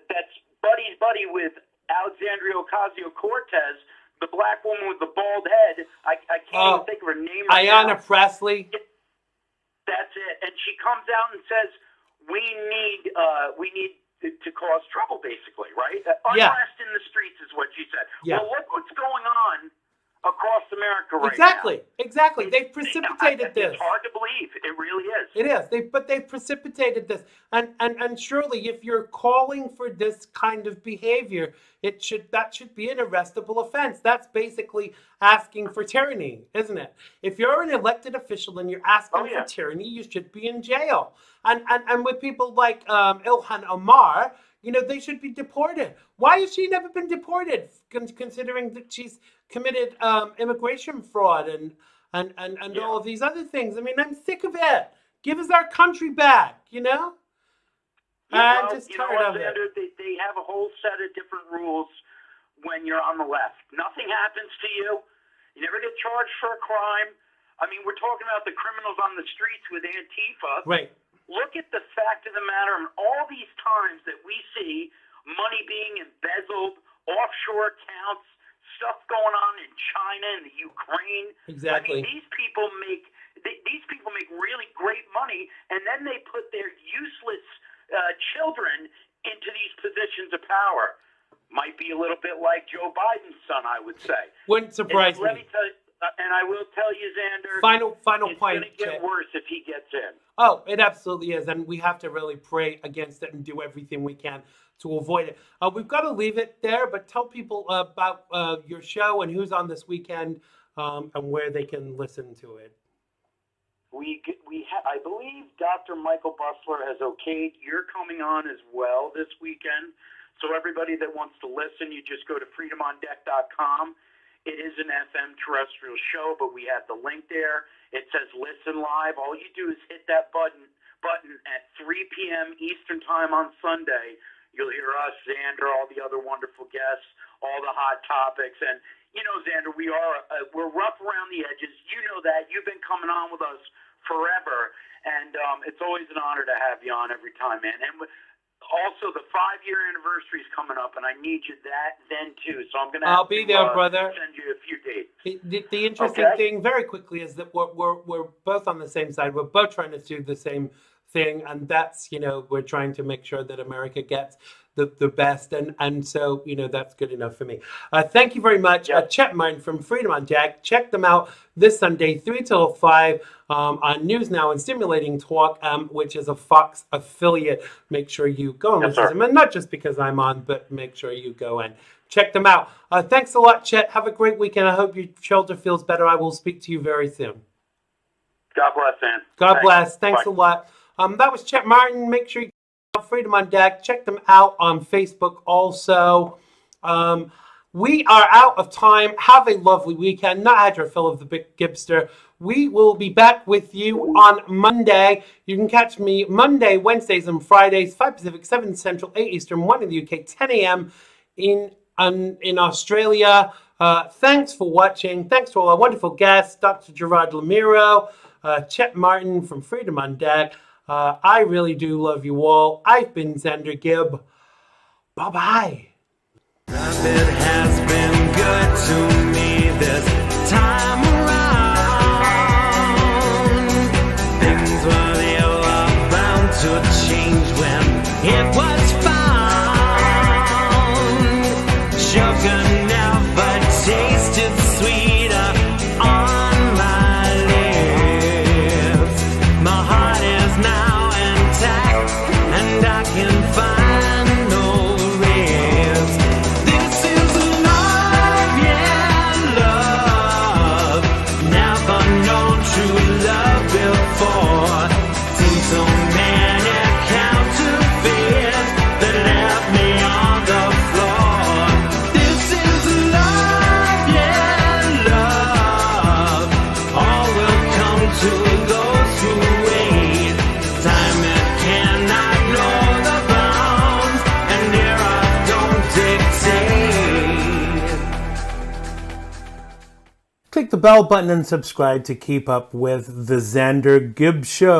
that's buddy with Alexandria Ocasio-Cortez, the black woman with the bald head. I can't even think of her name right Ayanna now. Presley. That's it. And she comes out and says, we need to cause trouble, basically, right? Unrest in the streets is what she said. Yeah. Well, look what's going on across America right now. Exactly. They've precipitated this. It's hard to believe. It really is. It is. But they've precipitated this. And surely if you're calling for this kind of behavior, that should be an arrestable offense. That's basically asking for tyranny, isn't it? If you're an elected official and you're asking for tyranny, you should be in jail. And with people like Ilhan Omar, they should be deported. Why has she never been deported, considering that she's committed immigration fraud and all of these other things? I mean, I'm sick of it. Give us our country back, I'm just tired of it. They have a whole set of different rules when you're on the left. Nothing happens to you. You never get charged for a crime. I mean, we're talking about the criminals on the streets with Antifa. Right. Look at the fact of the matter, and all these times that we see money being embezzled, offshore accounts, stuff going on in China and the Ukraine. Exactly. I mean, these people make really great money, and then they put their useless children into these positions of power. Might be a little bit like Joe Biden's son, I would say. Wouldn't surprise Let me. me tell you, and I will tell you, Xander. Final it's point. going to get worse if he gets in. Oh, it absolutely is, and we have to really pray against it and do everything we can to avoid it. We've got to leave it there, but tell people about your show and who's on this weekend and where they can listen to it. I believe Dr. Michael Bustler has okayed you're coming on as well this weekend. So everybody that wants to listen, you just go to freedomondeck.com. It is an FM terrestrial show, but we have the link there. It says listen live. All you do is hit that button at 3 p.m. Eastern time on Sunday. You'll hear us, Xander, all the other wonderful guests, all the hot topics. And, you know, Xander, we're rough around the edges. You know that. You've been coming on with us forever. And it's always an honor to have you on every time, man. And also, the 5-year anniversary is coming up, and I need you then too. So I'm gonna. I'll be there, brother. Send you a few dates. The interesting thing, very quickly, is that we're both on the same side. We're both trying to do the same thing, and that's, you know, we're trying to make sure that America gets the best, and so, you know, that's good enough for me. Thank you very much. Chet Martin from Freedom on Deck. Check them out this Sunday, 3 till 5 on News Now and Stimulating Talk, which is a Fox affiliate. Make sure you go and listen to them, and not just because I'm on, but make sure you go and check them out. Thanks a lot, Chet. Have a great weekend. I hope your shoulder feels better. I will speak to you very soon. God bless, man. God bless. Thanks a lot. That was Chet Martin. Make sure you Freedom on Deck. Check them out on Facebook also. We are out of time. Have a lovely weekend. Not had your fill of the Big Gibster. We will be back with you on Monday. You can catch me Monday, Wednesdays, and Fridays, 5 Pacific, 7 Central, 8 Eastern, 1 in the UK, 10 a.m. in Australia. Thanks for watching. Thanks to all our wonderful guests, Dr. Gerard Lamiro, Chet Martin from Freedom on Deck. I really do love you all. I've been Xander Gibb. Bye-bye. It has been good to me this time around. Things were ever bound to change when it was found. Sugar never tasted sweeter on my lips. My heart is now intact, and I can find no ribs. This is love, yeah, love. Never known true love before. Seen so many counterfeits that left me on the floor. This is love, yeah, love. All will come to those who wait. Time it cannot know the bounds, and era don't dictate. Click the bell button and subscribe to keep up with the Xander Gibb Show.